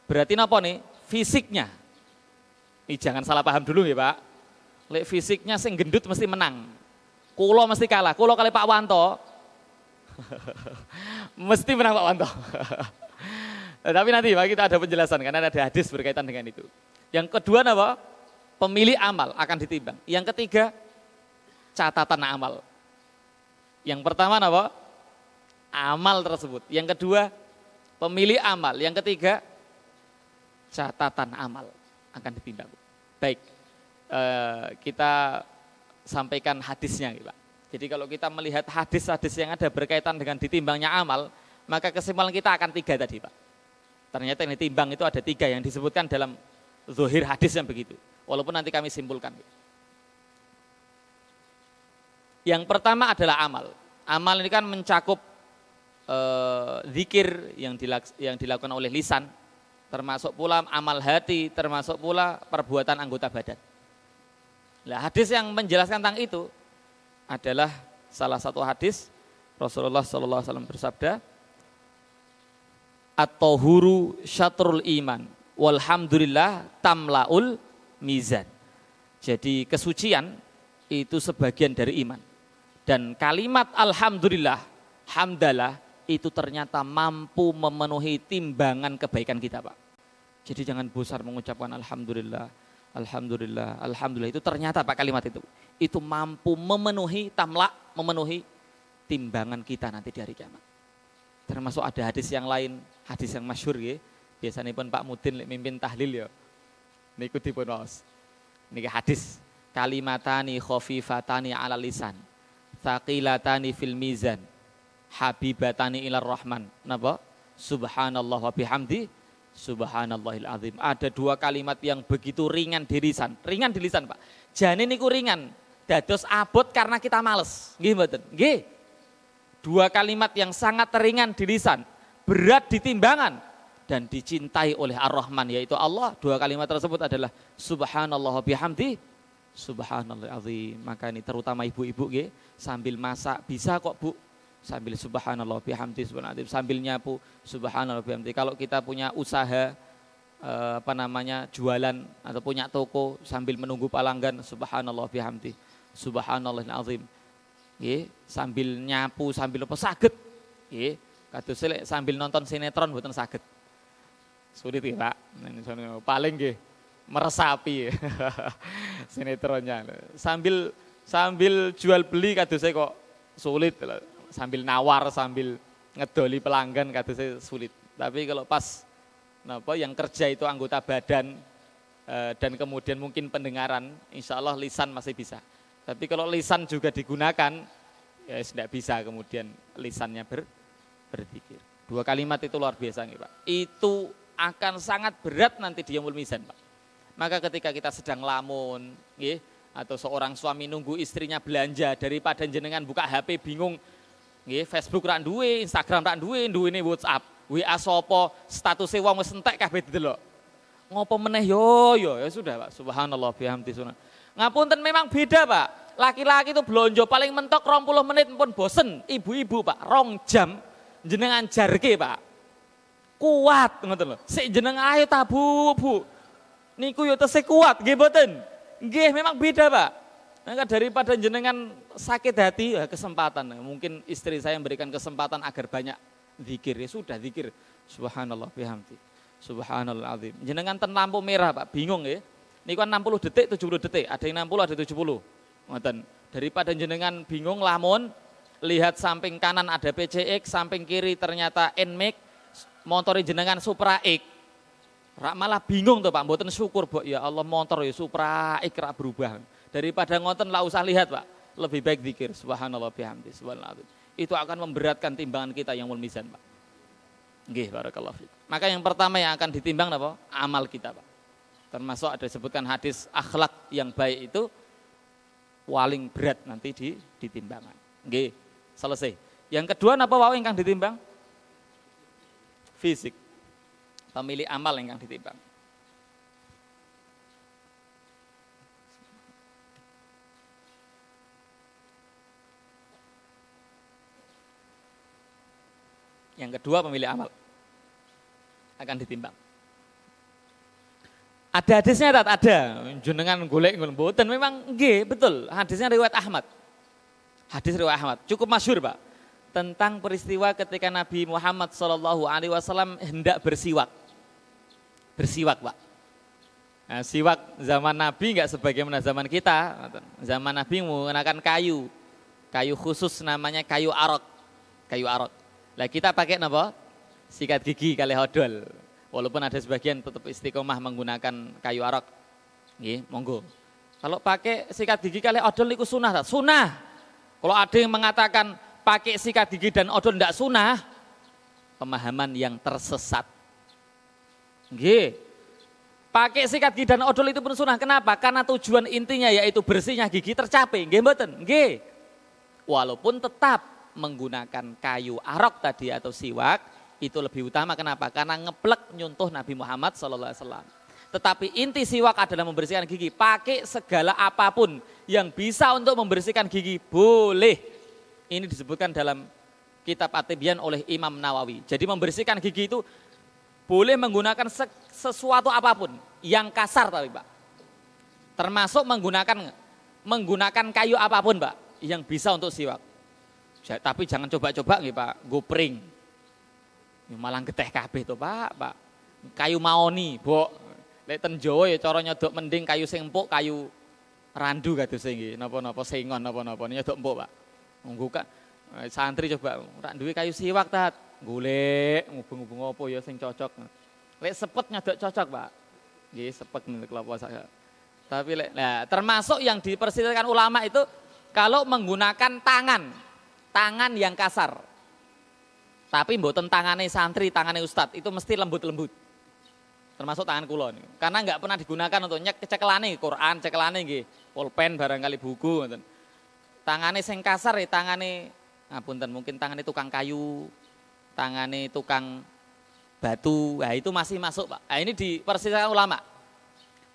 Berarti napa nih? Fisiknya. Ini jangan salah paham dulu ya Pak. Lek fisiknya sing gendut mesti menang. Kulo mesti kalah. Kulo kali Pak Wanto. Mesti menang Pak Wanto. Tapi nanti Pak kita ada penjelasan karena ada hadis berkaitan dengan itu. Yang kedua apa? Pemilik amal akan ditimbang. Yang ketiga catatan amal. Yang pertama apa? Amal tersebut. Yang kedua pemilik amal. Yang ketiga catatan amal akan ditimbang. Baik, kita sampaikan hadisnya, Pak. Jadi kalau kita melihat hadis-hadis yang ada berkaitan dengan ditimbangnya amal, maka kesimpulan kita akan 3 tadi, Pak. Ternyata yang ditimbang itu ada 3 yang disebutkan dalam zuhir hadis yang begitu. Walaupun nanti kami simpulkan. Yang pertama adalah amal. Amal ini kan mencakup zikir yang dilakukan oleh lisan, termasuk pula amal hati, termasuk pula perbuatan anggota badan. Nah, hadis yang menjelaskan tentang itu adalah salah satu hadis Rasulullah SAW bersabda, at-tahuru syatrul iman, walhamdulillah tamlaul mizan. Jadi kesucian itu sebagian dari iman. Dan kalimat alhamdulillah, hamdalah itu ternyata mampu memenuhi timbangan kebaikan kita, Pak. Jadi jangan bosan mengucapkan alhamdulillah, alhamdulillah, alhamdulillah. Itu ternyata Pak kalimat itu mampu memenuhi memenuhi timbangan kita nanti di hari kiamat. Termasuk ada hadis yang lain, hadis yang masyhur ya. Biasanya pun Pak Mudin mimpin tahlil ya. Niku dipun waos. Niki hadis kalimatani khafifatani 'ala lisan, tsaqilatani fil mizan, habibatani ilar rahman. Napa? Subhanallah wa bihamdi subhanallahil azim. Ada 2 kalimat yang begitu ringan di lisan. Ringan di lisan, Pak. Jane niku ringan. Dados abot karena kita males. Nggih mboten? Nggih. 2 kalimat yang sangat ringan di lisan, berat di timbangan dan dicintai oleh Ar-Rahman yaitu Allah. 2 kalimat tersebut adalah subhanallah wa bihamdi subhanallahil azim. Maka ini terutama ibu-ibu nggih, sambil masak bisa kok, Bu. Sambil subhanallah bihamdi subhanallah, sambil nyapu subhanallah bihamdi. Kalau kita punya usaha jualan atau punya toko sambil menunggu pelanggan subhanallah bihamdi subhanallahil azim. Nggih, sambil nyapu sambil apa saged. Nggih, kados sambil nonton sinetron mboten saged. Sulit ya, Pak. Paling nggih meresapi sinetronnya. Sambil jual beli kados kok sulit. Sambil nawar, sambil ngedoli pelanggan kadang sulit. Tapi kalau pas yang kerja itu anggota badan dan kemudian mungkin pendengaran, insya Allah lisan masih bisa. Tapi kalau lisan juga digunakan, ya tidak bisa kemudian lisannya berzikir. 2 kalimat itu luar biasa nih, Pak. Itu akan sangat berat nanti di Yaumul Mizan, Pak. Maka ketika kita sedang lamun, atau seorang suami nunggu istrinya belanja, daripada jenengan buka HP bingung, nggih, Facebook ra duwe, Instagram ra duwe ini WhatsApp, WA sapa, statuse wong wis entek kabeh didelok. Ngopo meneh yo ya sudah, Pak. Subhanallah bihamdi sunan. Ngapunten memang beda, Pak. Laki-laki itu belanja paling mentok 20 menit pun bosen. Ibu-ibu, Pak, 2 jam jenengan jarke, Pak. Kuat ngoten lho. Sik jeneng ayo ta, Bu. Niku yo tesih kuat, nggih mboten? Nggih, memang beda, Pak. Maka daripada jenengan sakit hati, ya kesempatan. Mungkin istri saya memberikan kesempatan agar banyak zikir. Ya sudah zikir. Subhanallah bihamdi. Subhanallah azim. Jenengan ten lampu merah, Pak, bingung ya. Ini kan 60 detik, 70 detik. Ada yang 60, ada 70. Ngoten. Daripada jenengan bingung lamun, lihat samping kanan ada PCX, samping kiri ternyata NMAX, motor jenengan Supra X. Rak malah bingung tuh, Pak, mboten syukur, Bu. Ya Allah, motor ya Supra X rak berubah. Daripada ngoten lah usah lihat, Pak. Lebih baik zikir subhanallah bihamdi subhanallah. Itu akan memberatkan timbangan kita yang mizan, Pak. Nggih, barakallahu fiik. Maka yang pertama yang akan ditimbang apa? Amal kita, Pak. Termasuk ada disebutkan hadis akhlak yang baik itu paling berat nanti ditimbangan. Nggih, selesai. Yang kedua napa wau ingkang ditimbang? Fisik. Pemilih amal ingkang ditimbang. Yang kedua pemilih amal akan ditimbang. Ada hadisnya tak? Ada. Jenengan golek mboten memang nggih, betul. Hadisnya riwayat Ahmad. Hadis riwayat Ahmad. Cukup masyhur, Pak. Tentang peristiwa ketika Nabi Muhammad SAW hendak bersiwak. Bersiwak, Pak. Nah, siwak zaman Nabi enggak sebagaimana zaman kita. Zaman Nabi menggunakan kayu. Kayu khusus namanya kayu arok. Kayu arok. Lah kita pakai apa? Sikat gigi kali odol. Walaupun ada sebagian tetap istiqomah menggunakan kayu arok. Nggih, monggo. Kalau pakai sikat gigi kali odol niku sunah tak? Sunah. Kalau ada yang mengatakan pakai sikat gigi dan odol ndak sunah, pemahaman yang tersesat. Nggih. Pakai sikat gigi dan odol itu pun sunah. Kenapa? Karena tujuan intinya yaitu bersihnya gigi tercapai. Nggih mboten? Nggih. Walaupun tetap menggunakan kayu arok tadi atau siwak itu lebih utama. Kenapa? Karena ngeplek nyuntuh Nabi Muhammad SAW. Tetapi inti siwak adalah membersihkan gigi. Pakai segala apapun yang bisa untuk membersihkan gigi boleh. Ini disebutkan dalam kitab At-Tibyan oleh Imam Nawawi. Jadi membersihkan gigi itu boleh menggunakan sesuatu apapun yang kasar tapi Pak. Termasuk menggunakan kayu apapun Pak yang bisa untuk siwak. Tapi jangan coba-coba nih Pak, gopring. Malah geteh kabeh to Pak. Kayu maoni, Bok. Lek ten Jawa ya cara nyodok mending kayu sing empuk, kayu randu kadose nggih. Napa-napa sengon napa-napa nyodok empuk, Pak. Monggo Kak. Santri coba ora duwe kayu siwak tat. Golek ngubung-ngubung apa ya sing cocok. Lek sepet nyodok cocok, Pak. Nggih, sepet niku kelapa saya. Tapi lek nah termasuk yang dipersilahkan ulama itu kalau menggunakan tangan yang kasar. Tapi mboten tangane santri, tangane ustad itu mesti lembut-lembut. Termasuk tangan kula niku. Karena enggak pernah digunakan untuk cekelane Quran, cekelane nggih, pulpen barangkali buku ngoten. Tangane sing kasar ya tangane ngapunten mungkin tangane tukang kayu, tangane tukang batu. Nah itu masih masuk, Pak. Nah ini dipersilakan ulama.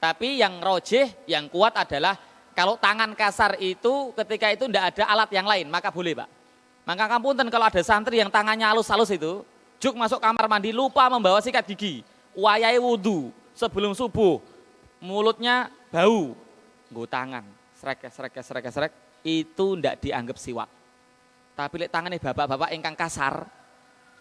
Tapi yang rojih, yang kuat adalah kalau tangan kasar itu ketika itu enggak ada alat yang lain, maka boleh, Pak. Maka kampunten kalau ada santri yang tangannya halus-halus itu, juk masuk kamar mandi lupa membawa sikat gigi, wayahe wudu sebelum subuh, mulutnya bau, nggo tangan, srek, itu ndak dianggap siwak. Tapi lek tangannya bapak-bapak ingkang kasar,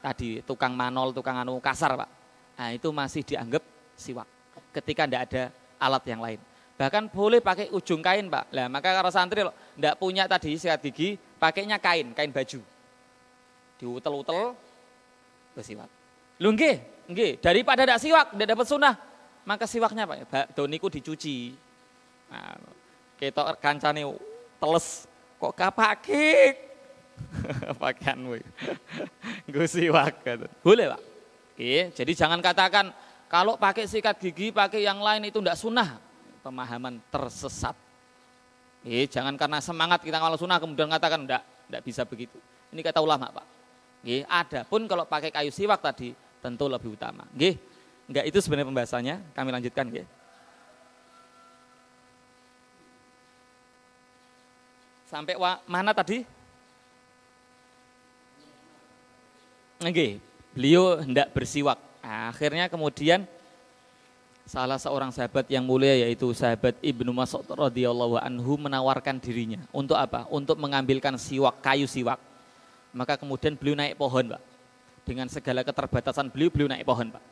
tadi tukang manol, tukang anu kasar Pak, nah itu masih dianggap siwak. Ketika ndak ada alat yang lain. Bahkan boleh pakai ujung kain Pak. Lah maka kalau santri ndak punya tadi sikat gigi, pakainya kain baju. Diutel-utel bersiwak. Lho nggih, daripada ndak siwak, ndak dapat sunah, maka siwaknya Pak, doniku dicuci. Nah, ketok kancane teles kok kapake. Pakaianmu. Nggo siwak gitu. Boleh, Pak. Oke, jadi jangan katakan kalau pakai sikat gigi, pakai yang lain itu ndak sunah. Pemahaman tersesat. Jangan karena semangat kita kalau sunnah kemudian katakan enggak bisa begitu. Ini kata ulama, Pak. Adapun kalau pakai kayu siwak tadi tentu lebih utama. Enggak itu sebenarnya pembahasannya. Kami lanjutkan, Sampai mana tadi? Beliau hendak bersiwak. Akhirnya kemudian salah seorang sahabat yang mulia yaitu sahabat Ibnu Mas'ud radhiyallahu anhu menawarkan dirinya untuk apa? Untuk mengambilkan siwak, kayu siwak. Maka kemudian beliau naik pohon, Pak. Dengan segala keterbatasan beliau naik pohon, Pak.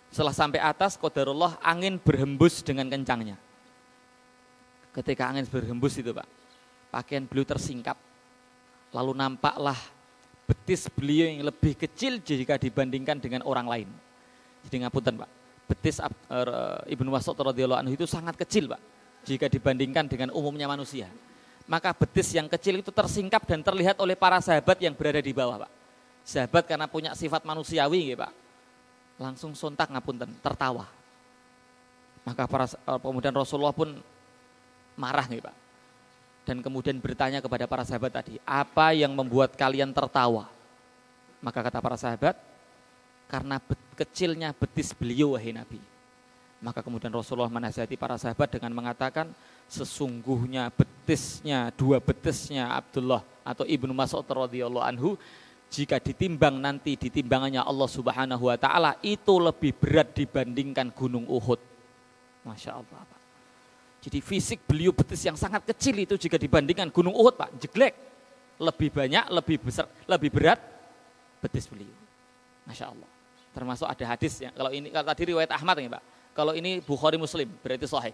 Setelah sampai atas, qadarullah angin berhembus dengan kencangnya. Ketika angin berhembus itu, Pak, pakaian beliau tersingkap. Lalu nampaklah betis beliau yang lebih kecil jika dibandingkan dengan orang lain. Jadi ngapunten, Pak. Betis Ibnu Mas'ud radhiyallahu anhu itu sangat kecil, Pak, jika dibandingkan dengan umumnya manusia. Maka betis yang kecil itu tersingkap dan terlihat oleh para sahabat yang berada di bawah, Pak. Sahabat karena punya sifat manusiawi, Pak, langsung sontak ngapunten, tertawa. Maka kemudian Rasulullah pun marah nih Pak. Dan kemudian bertanya kepada para sahabat tadi, apa yang membuat kalian tertawa? Maka kata para sahabat, karena kecilnya betis beliau wahai Nabi. Maka kemudian Rasulullah menasihati para sahabat dengan mengatakan, sesungguhnya dua betisnya Abdullah atau Ibnu Mas'ud radhiyallahu anhu, jika ditimbang nanti di timbangannya Allah Subhanahu wa taala, itu lebih berat dibandingkan gunung Uhud. Masya Allah Pak. Jadi fisik beliau betis yang sangat kecil itu jika dibandingkan gunung Uhud Pak, jeglek. Lebih banyak, lebih besar, lebih berat betis beliau. Masya Allah. Termasuk ada hadis ya. Kalau tadi riwayat Ahmad ya Pak. Kalau ini Bukhari Muslim berarti sahih.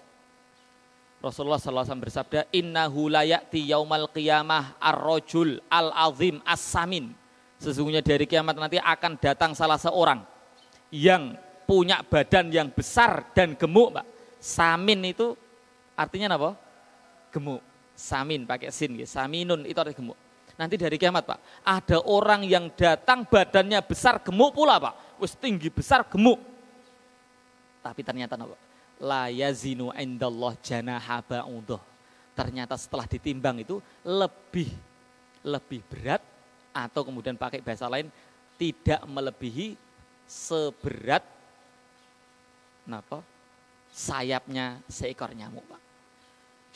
Rasulullah SAW bersabda, innahu la ya'ti yaumal qiyamah ar-rajul al-azim as-samin. Sesungguhnya dari kiamat nanti akan datang salah seorang yang punya badan yang besar dan gemuk Pak. Samin itu artinya apa? Gemuk. Samin pakai sin, saminun itu artinya gemuk. Nanti dari kiamat Pak, ada orang yang datang badannya besar gemuk pula Pak. Wis tinggi besar gemuk. Tapi ternyata apa? La yazinu indallah janaha ba'udah. Ternyata setelah ditimbang itu lebih berat, atau kemudian pakai bahasa lain tidak melebihi seberat sayapnya seekor nyamuk Pak.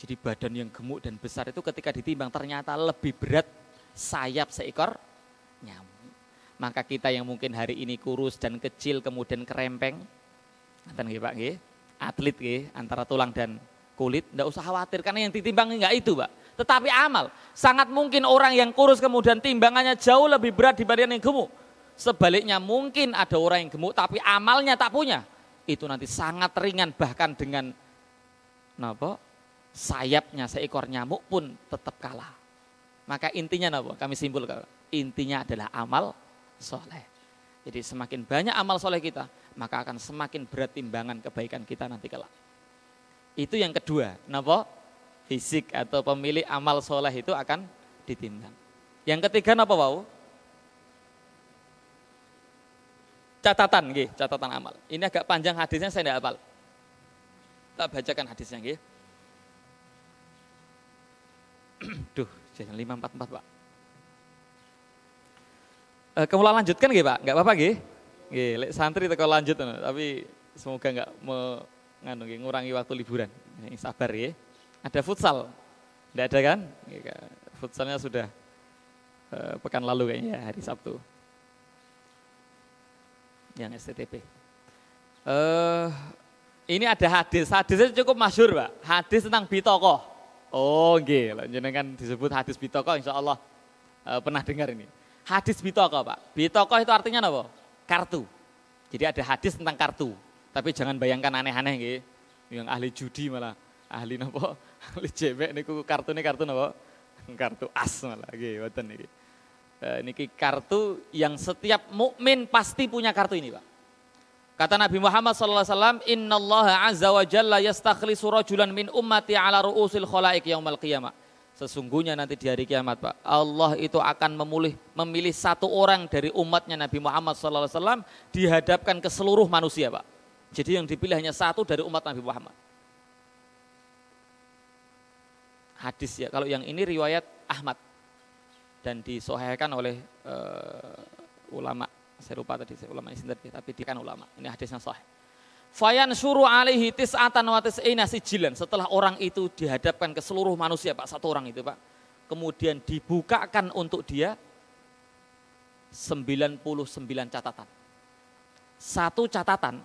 Jadi badan yang gemuk dan besar itu ketika ditimbang ternyata lebih berat sayap seekor nyamuk. Maka kita yang mungkin hari ini kurus dan kecil kemudian kerempeng, ngaten nggih Pak nggih, atlet nggih, antara tulang dan kulit, enggak usah khawatir karena yang ditimbang enggak itu Pak. Tetapi amal, sangat mungkin orang yang kurus kemudian timbangannya jauh lebih berat dibanding yang gemuk. Sebaliknya mungkin ada orang yang gemuk tapi amalnya tak punya. Itu nanti sangat ringan, bahkan dengan sayapnya seekor nyamuk pun tetap kalah. Maka intinya kami simpulkan, intinya adalah amal soleh. Jadi semakin banyak amal soleh kita, maka akan semakin berat timbangan kebaikan kita nanti kelak. Itu yang kedua, fisik atau pemilik amal soleh itu akan ditimbang. Yang ketiga Wow? Catatan amal. Ini agak panjang hadisnya, saya tidak hafal. Tak bacakan hadisnya nggih. Duh, jangan 544 Pak. Kamu lanjutkan nggih Pak? Enggak apa-apa nggih? Nggih, lek santri teko lanjut tapi semoga enggak ngurangi waktu liburan. Sabar ya. Ada futsal. Enggak ada kan? Futsalnya sudah pekan lalu kayaknya hari Sabtu. Yang STTP. Ini ada hadisnya cukup masyhur Pak. Hadis tentang bitokoh. Oh nggih, jenengan disebut hadis bitokoh, insya Allah pernah dengar ini. Hadis bitokoh Pak. Bitokoh itu artinya apa? Kartu. Jadi ada hadis tentang kartu. Tapi jangan bayangkan aneh-aneh nggih. Yang ahli judi malah ahli ahli jebek niku kartu napa? Kartu as malah nggih, mboten niki. Niki kartu yang setiap mukmin pasti punya kartu ini Pak. Kata Nabi Muhammad SAW, innallaha azza wa jalla yastakhlisu rajulan min ummati ala ru'usil khalaik yaumal qiyamah. Sesungguhnya nanti di hari kiamat Pak, Allah itu akan memilih satu orang dari umatnya Nabi Muhammad SAW dihadapkan ke seluruh manusia Pak. Jadi yang dipilih hanya satu dari umat Nabi Muhammad. Hadis ya, kalau yang ini riwayat Ahmad dan disahihkan oleh ulama. Saya lupa tadi, ulama isnad tapi dia kan ulama. Ini hadisnya sahih. Fayan syuru alaihi tis'atan wa tis'ina sijilan. Setelah orang itu dihadapkan ke seluruh manusia Pak, satu orang itu Pak. Kemudian dibukakan untuk dia 99 catatan. Satu catatan,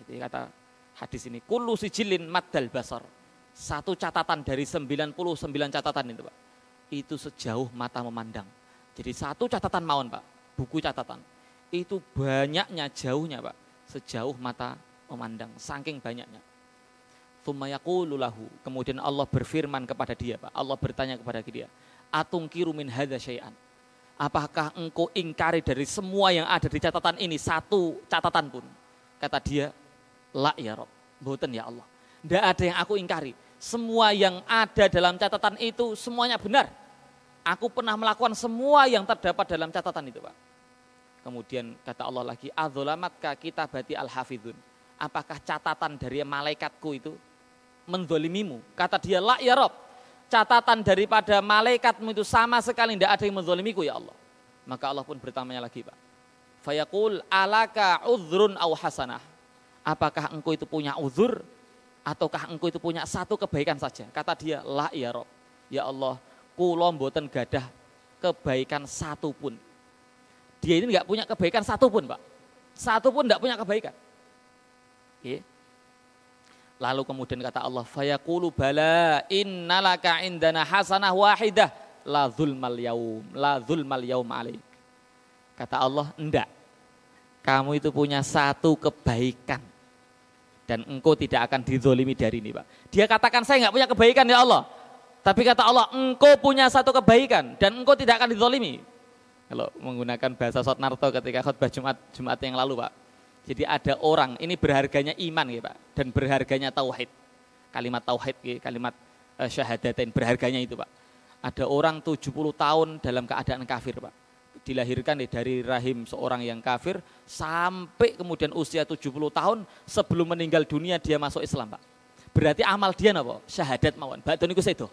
itu kata hadis ini, kullu sijilin maddal basar. Satu catatan dari 99 catatan itu Pak. Itu sejauh mata memandang. Jadi satu catatan mawon Pak, buku catatan. Itu banyaknya jauhnya Pak, sejauh mata memandang, saking banyaknya. Tsumma yaqulu lahu, kemudian Allah berfirman kepada dia Pak, Allah bertanya kepada dia, atungkiru min hadza syai'an. Apakah engkau ingkari dari semua yang ada di catatan ini satu catatan pun? Kata dia, la ya Rabb, mboten ya Allah. Tidak ada yang aku ingkari. Semua yang ada dalam catatan itu semuanya benar. Aku pernah melakukan semua yang terdapat dalam catatan itu Pak. Kemudian kata Allah lagi, adzulamatka kitabati al-hafidhun. apakah catatan dari malaikatku itu menzolimimu? Kata dia, la ya Rob, catatan daripada malaikatmu itu sama sekali tidak ada yang menzolimiku ya Allah. Maka Allah pun bertanya lagi, Pak. Fayaqul alaka udhrun aw hasanah. Apakah engkau itu punya uzur ataukah engkau itu punya satu kebaikan saja? Kata dia, la ya Rob, ya Allah, kula mboten gadah kebaikan satu pun. Dia ini enggak punya kebaikan satu pun, Pak. Satu pun enggak punya kebaikan. Oke. Lalu kemudian kata Allah, fayaqulu bala innalaka indana hasanah wahidah la zulmal yaum alaik. Kata Allah, enggak. Kamu itu punya satu kebaikan dan engkau tidak akan dizolimi dari ini, Pak. Dia katakan saya enggak punya kebaikan ya Allah. Tapi kata Allah, engkau punya satu kebaikan dan engkau tidak akan dizolimi. Kalau menggunakan bahasa Sotnarto ketika khutbah Jumat yang lalu, Pak. Jadi ada orang, ini berharganya iman ya Pak, dan berharganya tauhid. Kalimat tauhid, kalimat syahadatain, berharganya itu Pak. Ada orang 70 tahun dalam keadaan kafir Pak. Dilahirkan dari rahim seorang yang kafir, sampai kemudian usia 70 tahun sebelum meninggal dunia dia masuk Islam Pak. Berarti amal dia apa? Syahadat mawon. Badon iku sedo.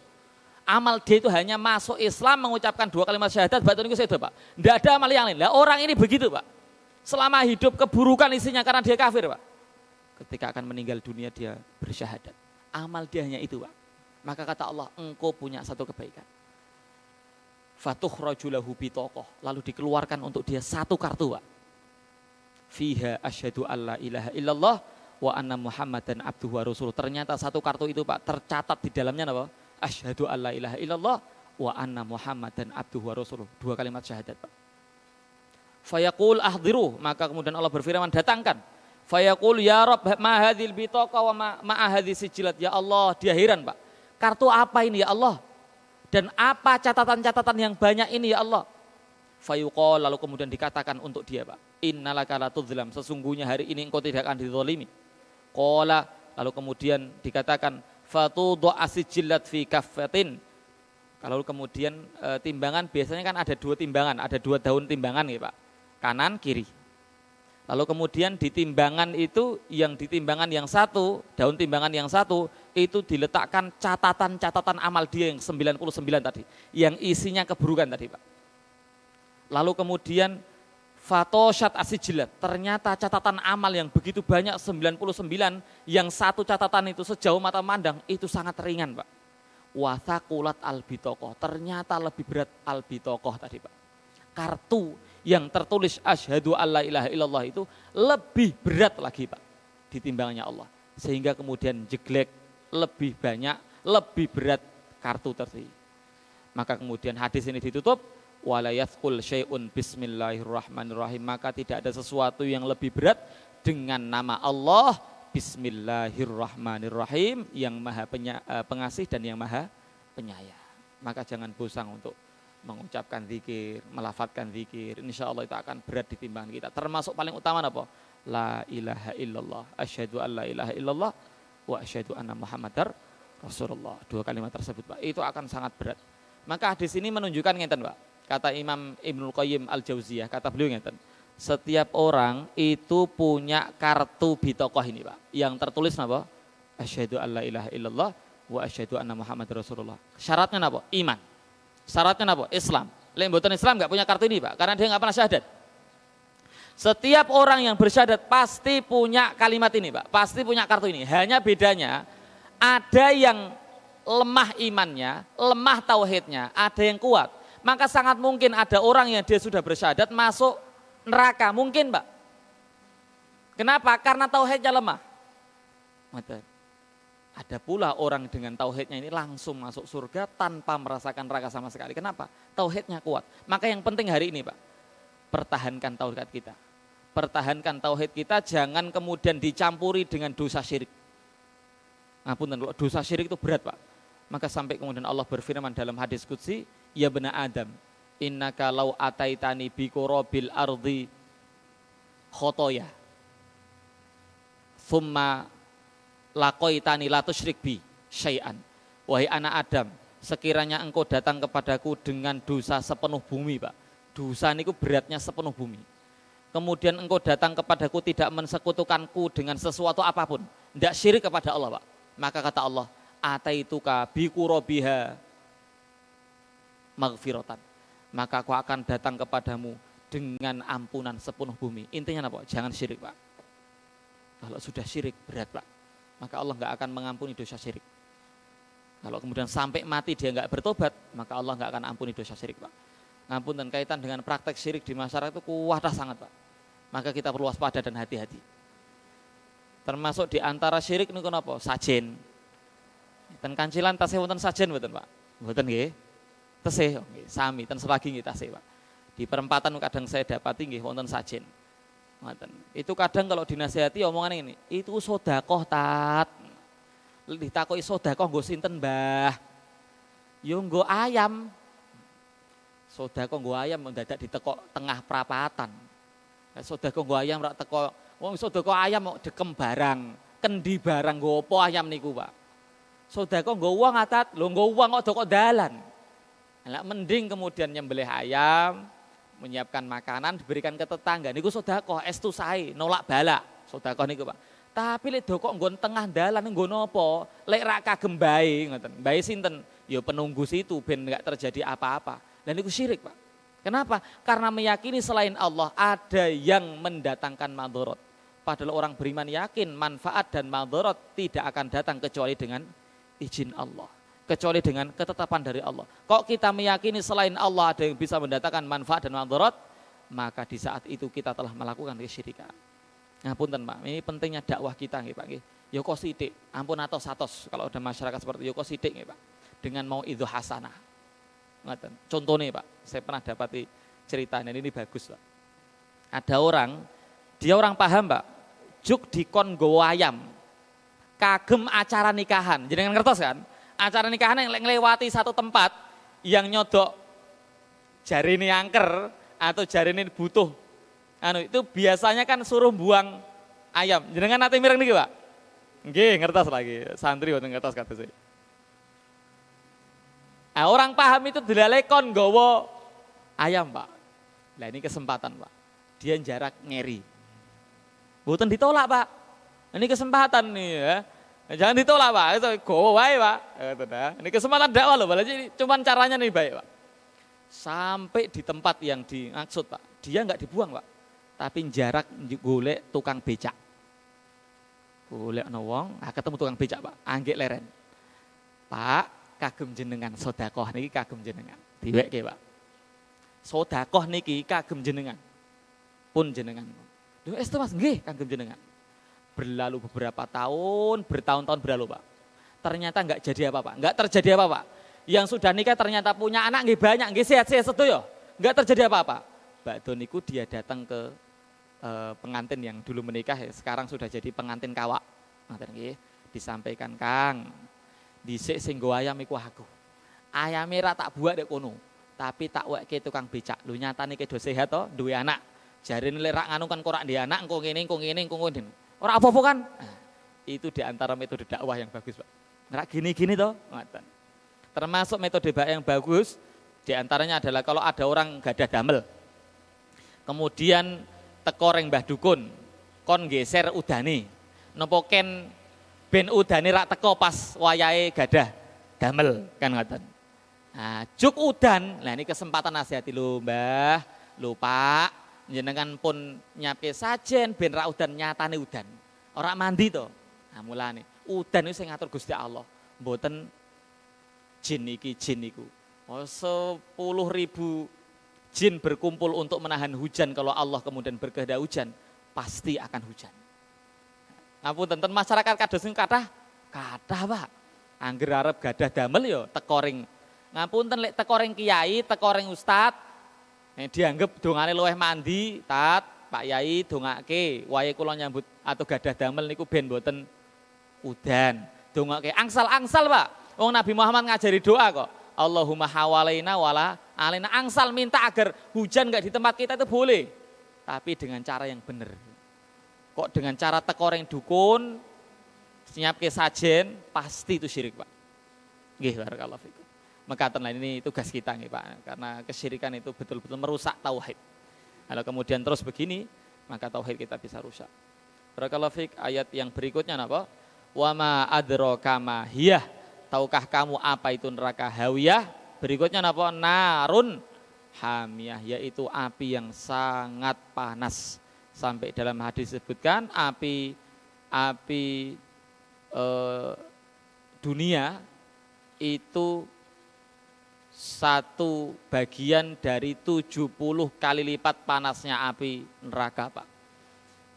Amal dia itu hanya masuk Islam, mengucapkan 2 kalimat syahadat, badon iku sedo Pak. Tidak ada amal yang lain. Lah orang ini begitu Pak. Selama hidup keburukan isinya karena dia kafir Pak. Ketika akan meninggal dunia dia bersyahadat. Amal dia hanya itu Pak. Maka kata Allah, engkau punya satu kebaikan. Fatukhraju lahu bitaqah. Lalu dikeluarkan untuk dia satu kartu Pak. Fiha asyhadu alla ilaha illallah wa anna muhammadan abduhu wa rasuluh. Ternyata satu kartu itu Pak tercatat di dalamnya apa? Asyhadu alla ilaha illallah wa anna muhammadan abduhu wa rasuluh. 2 kalimat syahadat Pak. Fayaqul ahdiruh, maka kemudian Allah berfirman, datangkan. Fayaqul ya Rabb ma hadzal bitaqa wa ma hadzis sijilat. Ya Allah, dia heran Pak. Kartu apa ini ya Allah? Dan apa catatan-catatan yang banyak ini ya Allah? Fayuqal, lalu kemudian dikatakan untuk dia Pak, innalaka la tudzlam, sesungguhnya hari ini engkau tidak akan dizalimi. Qala, lalu kemudian dikatakan fatudhu asijillat fi kaffatin. Kalau kemudian timbangan biasanya kan ada 2 timbangan, ada 2 daun timbangan ya Pak. Kanan kiri. Lalu kemudian di timbangan itu, yang di timbangan yang satu, daun timbangan yang satu itu diletakkan catatan-catatan amal dia yang 99 tadi, yang isinya keburukan tadi Pak. Lalu kemudian fatoshat asijillat, ternyata catatan amal yang begitu banyak 99, yang satu catatan itu sejauh mata memandang itu sangat ringan Pak. Wathaqulat albitokoh, ternyata lebih berat albitokoh tadi Pak. Kartu yang tertulis asyhadu alla ilaha illallah itu lebih berat lagi Pak di timbangannya Allah. Sehingga kemudian jeglek lebih banyak, lebih berat kartu tadi. Maka kemudian hadis ini ditutup, wala yathqul syai'un bismillahirrahmanirrahim, maka tidak ada sesuatu yang lebih berat dengan nama Allah bismillahirrahmanirrahim, yang maha pengasih dan yang maha penyayang. Maka jangan bosan untuk mengucapkan zikir, melafadzkan zikir, insya Allah itu akan berat di timbangan kita. Termasuk paling utama apa? La ilaha illallah, asyhadu an la ilaha illallah, wa asyhadu anna muhammadar rasulullah. 2 kalimat tersebut Pak, itu akan sangat berat. Maka hadis ini menunjukkan ngeten Pak, kata Imam Ibnul Qayyim Al-Jauziyah, kata beliau ngeten, setiap orang itu punya kartu bitokoh ini Pak, yang tertulis apa? Asyhadu an la ilaha illallah, wa asyhadu anna muhammadar rasulullah. Syaratnya apa? Iman. Syaratnya apa? Islam. Lek mboten Islam enggak punya kartu ini Pak, karena dia enggak pernah syahadat. Setiap orang yang bersyahadat pasti punya kalimat ini Pak, pasti punya kartu ini. Hanya bedanya ada yang lemah imannya, lemah tauhidnya, ada yang kuat. Maka sangat mungkin ada orang yang dia sudah bersyahadat masuk neraka, mungkin Pak. Kenapa? Karena tauhidnya lemah. Ada pula orang dengan tauhidnya ini langsung masuk surga tanpa merasakan neraka sama sekali. Kenapa? Tauhidnya kuat. Maka yang penting hari ini Pak, pertahankan tauhid kita. Pertahankan tauhid kita, jangan kemudian dicampuri dengan dosa syirik. Ngapunten, dosa syirik itu berat Pak. Maka sampai kemudian Allah berfirman dalam hadis qudsi, ya bena Adam, innaka law ataitani biqurabil ardi khotoya thumma lakoitani la tusyrik bi syai'an. Wahai anak Adam, sekiranya engkau datang kepadaku dengan dosa sepenuh bumi Pak. Dosa niku beratnya sepenuh bumi. kemudian engkau datang kepadaku tidak mensekutukanku dengan sesuatu apapun, tidak syirik kepada Allah, Pak. Maka kata Allah, ataituka biqurabiha maghfiratan. Maka aku akan datang kepadamu dengan ampunan sepenuh bumi. Intinya apa? Jangan syirik, Pak. Kalau sudah syirik berat, Pak. Maka Allah nggak akan mengampuni dosa syirik. Kalau kemudian sampai mati dia nggak bertobat, maka Allah nggak akan ampuni dosa syirik, Pak. Ngampun dan kaitan dengan praktek syirik di masyarakat itu kuat sangat, Pak. Maka kita perlu waspada dan hati-hati. Termasuk di antara syirik niku napa? Sajen. Ten kancilan tasih wonten sajen mboten, Pak? Mboten nggih. Tasih nggih, sami ten selagi nggih tasih, Pak. Di perempatan kadang saya dapati nggih wonten sajen. Ngoten. Itu kadang kalau dinasihati omongan ini, itu sedekah tat. Ditakoki sedekah nggo sinten, Mbah? Yo nggo ayam. Sedekah nggo ayam mendadak ditekok tengah perapatan. Sedekah nggo ayam rak teko wong sedekah ayam kok dekem barang, kendi barang nggo apa ayam niku, Pak. Sedekah nggo uang atat, lho nggo uang kok kok dalan. Lah mending kemudian nyembelih ayam, menyiapkan makanan diberikan ke tetangga niku sedekah estu sae nolak bala sedekah niku, Pak. Tapi lek dokok nggon tengah dalan nggo napa? Lek rak kagem bae ngoten. Bae sinten? Ya penunggu situ ben enggak terjadi apa-apa. Dan niku syirik, Pak. Kenapa? Karena meyakini selain Allah ada yang mendatangkan madharat. Padahal orang beriman yakin manfaat dan madharat tidak akan datang kecuali dengan izin Allah. Kecuali dengan ketetapan dari Allah. Kok kita meyakini selain Allah ada yang bisa mendatangkan manfaat dan madharat, maka di saat itu kita telah melakukan kesyirikan. Ngapunten, Pak, ini pentingnya dakwah kita nggih, Pak nggih. Ya kok sithik, ampun atos kalau ada masyarakat seperti ya kok sithik nggih, Pak. Dengan mau idzu hasanah. Contohnya, Pak, saya pernah dapati ceritanya ini bagus, Pak. Ada orang, dia orang paham, Pak, juk dikon nggawa ayam, kagem acara nikahan. Jenengan ngertos kan? Acara nikahan yang ngelewati satu tempat yang nyodok jarine angker atau jarine butuh. Itu biasanya kan suruh buang ayam. Jenengan nate mireng niki, Pak? Nggih, ngertos lagi. Santri wonten ngertos kados. Nah, orang paham itu dilalekon nggawa ayam, Pak. Nah ini kesempatan, Pak. Dia jarak ngeri. Mboten ditolak, Pak. Ini kesempatan nih ya. Jangan ditolak, Pak. Itu nggawa wae, Pak. Ini kesempatan dakwah loh, jadi cuman caranya nih baik, Pak. Sampai di tempat yang dimaksud, Pak. Dia enggak dibuang, Pak. Tapi jarak golek tukang becak. Golek ana wong, ketemu tukang becak, Pak. Anggek leren. Pak, kagem jenengan sedekah niki kagem jenengan. Diwekke, Pak. Sedekah niki kagem jenengan. Pun jenengan. Lho es Mas, nggih kagem jenengan. Berlalu beberapa tahun, bertahun-tahun berlalu, Pak. Ternyata enggak jadi apa-apa, enggak terjadi apa-apa. Yang sudah nikah ternyata punya anak nggih banyak, nggih sehat-sehat sedoyo. Enggak terjadi apa-apa. Bakdo niku dia datang ke pengantin yang dulu menikah, sekarang sudah jadi pengantin kawak. Ngoten nggih, disampaikan, Kang. Dhisik sing nggo ayam iku aku. Ayame ra tak buak dek kono, tapi tak wekke tukang becak. Lho nyatane kedo sehat to, duwe anak. Jarine lek rak nganu kan kok rak ndek anak, engko ngene, engko ngene, engko ngene. Ora apa-apa kan? Nah, itu di antara metode dakwah yang bagus, Pak. Rak gini-gini to, ngoten. Termasuk metode yang bagus di antaranya adalah kalau ada orang gadah damel. Kemudian teko reng Mbah Dukun, kon geser udane. Napa ken ben udane rak teko pas wayahe gadah damel kan ngoten. Nah, juk udan. Lah ini kesempatan nasihati lho, Mbah, lho Pak, jenengan pun nyapke sajen ben rak udan nyatane udan. Ora mandi to. Nah, mulane udan itu sing ngatur Gusti Allah. Mboten jin iki jin niku. 10.000 jin berkumpul untuk menahan hujan, kalau Allah kemudian berkehendak hujan, pasti akan hujan. Ngapunten ten masyarakat kados niku kathah Pak. Angger arep gadah damel ya teko ring. Ngapunten lek teko ring kiai, teko ring ustad, dianggep dongane luweh mandi, tat, Pak Yai dongake, wayahe kula nyambut atau gadah damel niku ben mboten udan. Dongake angsal-angsal, Pak. Wong Nabi Muhammad ngajari doa kok. Allahumma hawalaina wala alaina, angsal minta agar hujan enggak di tempat kita itu boleh. Tapi dengan cara yang benar. Kok dengan cara tekoreng dukun, nyiapke sajen, pasti itu syirik, Pak. Nggih, barakallahu fikum. Mekaten lah ini tugas kita nih, Pak. Karena kesyirikan itu betul-betul merusak tauhid. Kalau kemudian terus begini, maka tauhid kita bisa rusak. Barakallahu fik, ayat yang berikutnya apa? Wa ma adraka ma hiyah. Tahukah kamu apa itu neraka hawiyah? Berikutnya apa? Narun hamiyah, yaitu api yang sangat panas. Sampai dalam hadis disebutkan api dunia itu satu bagian dari 70 kali lipat panasnya api neraka, Pak.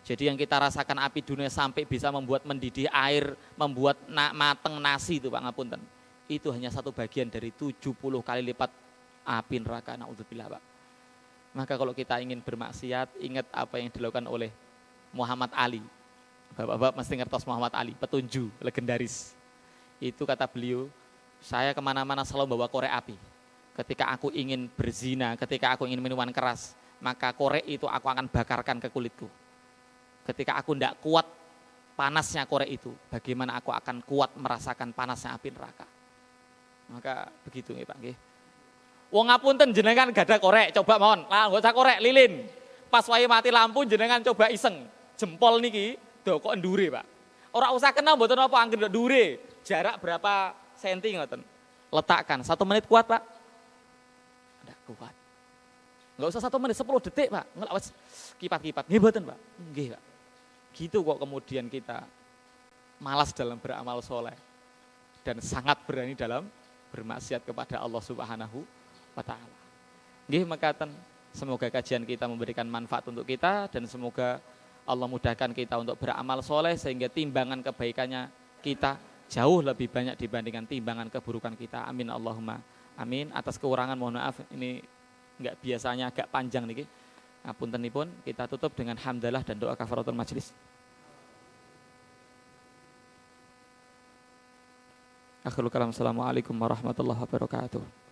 Jadi yang kita rasakan api dunia sampai bisa membuat mendidih air, membuat mateng nasi itu Pak, ngapunten. Itu hanya satu bagian dari 70 kali lipat api neraka, naudzubillah, Pak. Maka kalau kita ingin bermaksiat, ingat apa yang dilakukan oleh Muhammad Ali. Bapak-bapak mesti ngertos Muhammad Ali, petunju legendaris. Itu kata beliau, saya kemana-mana selalu bawa korek api. Ketika aku ingin berzina, ketika aku ingin minuman keras, maka korek itu aku akan bakarkan ke kulitku. Ketika aku tidak kuat panasnya korek itu, bagaimana aku akan kuat merasakan panasnya api neraka. Maka begitu nih Pak. Wong ngapunten jenengan gak ada korek, coba mohon, lah nggak usah korek, lilin. Pas wae mati lampu jenengan coba iseng, jempol niki, kok endure Pak. Orang usah kenal mboten apa angger ndure, jarak berapa senti ngoten. Letakkan, 1 menit kuat Pak? Tidak kuat. Nggak usah 1 menit, 10 detik Pak. Ngelak kipat-kipat, nggih mboten Pak? Nggih Pak. Gitu kok kemudian kita malas dalam beramal soleh dan sangat berani dalam bermaksiat kepada Allah Subhanahu wa Ta'ala. Nggih mekaten, semoga kajian kita memberikan manfaat untuk kita dan semoga Allah mudahkan kita untuk beramal soleh sehingga timbangan kebaikannya kita jauh lebih banyak dibandingkan timbangan keburukan kita. Amin Allahumma amin. Atas kekurangan mohon maaf, ini enggak biasanya agak panjang niki. Ngapuntenipun, kita tutup dengan hamdalah dan doa kafaratul majlis. Akhirul kalam, assalamualaikum warahmatullahi wabarakatuh.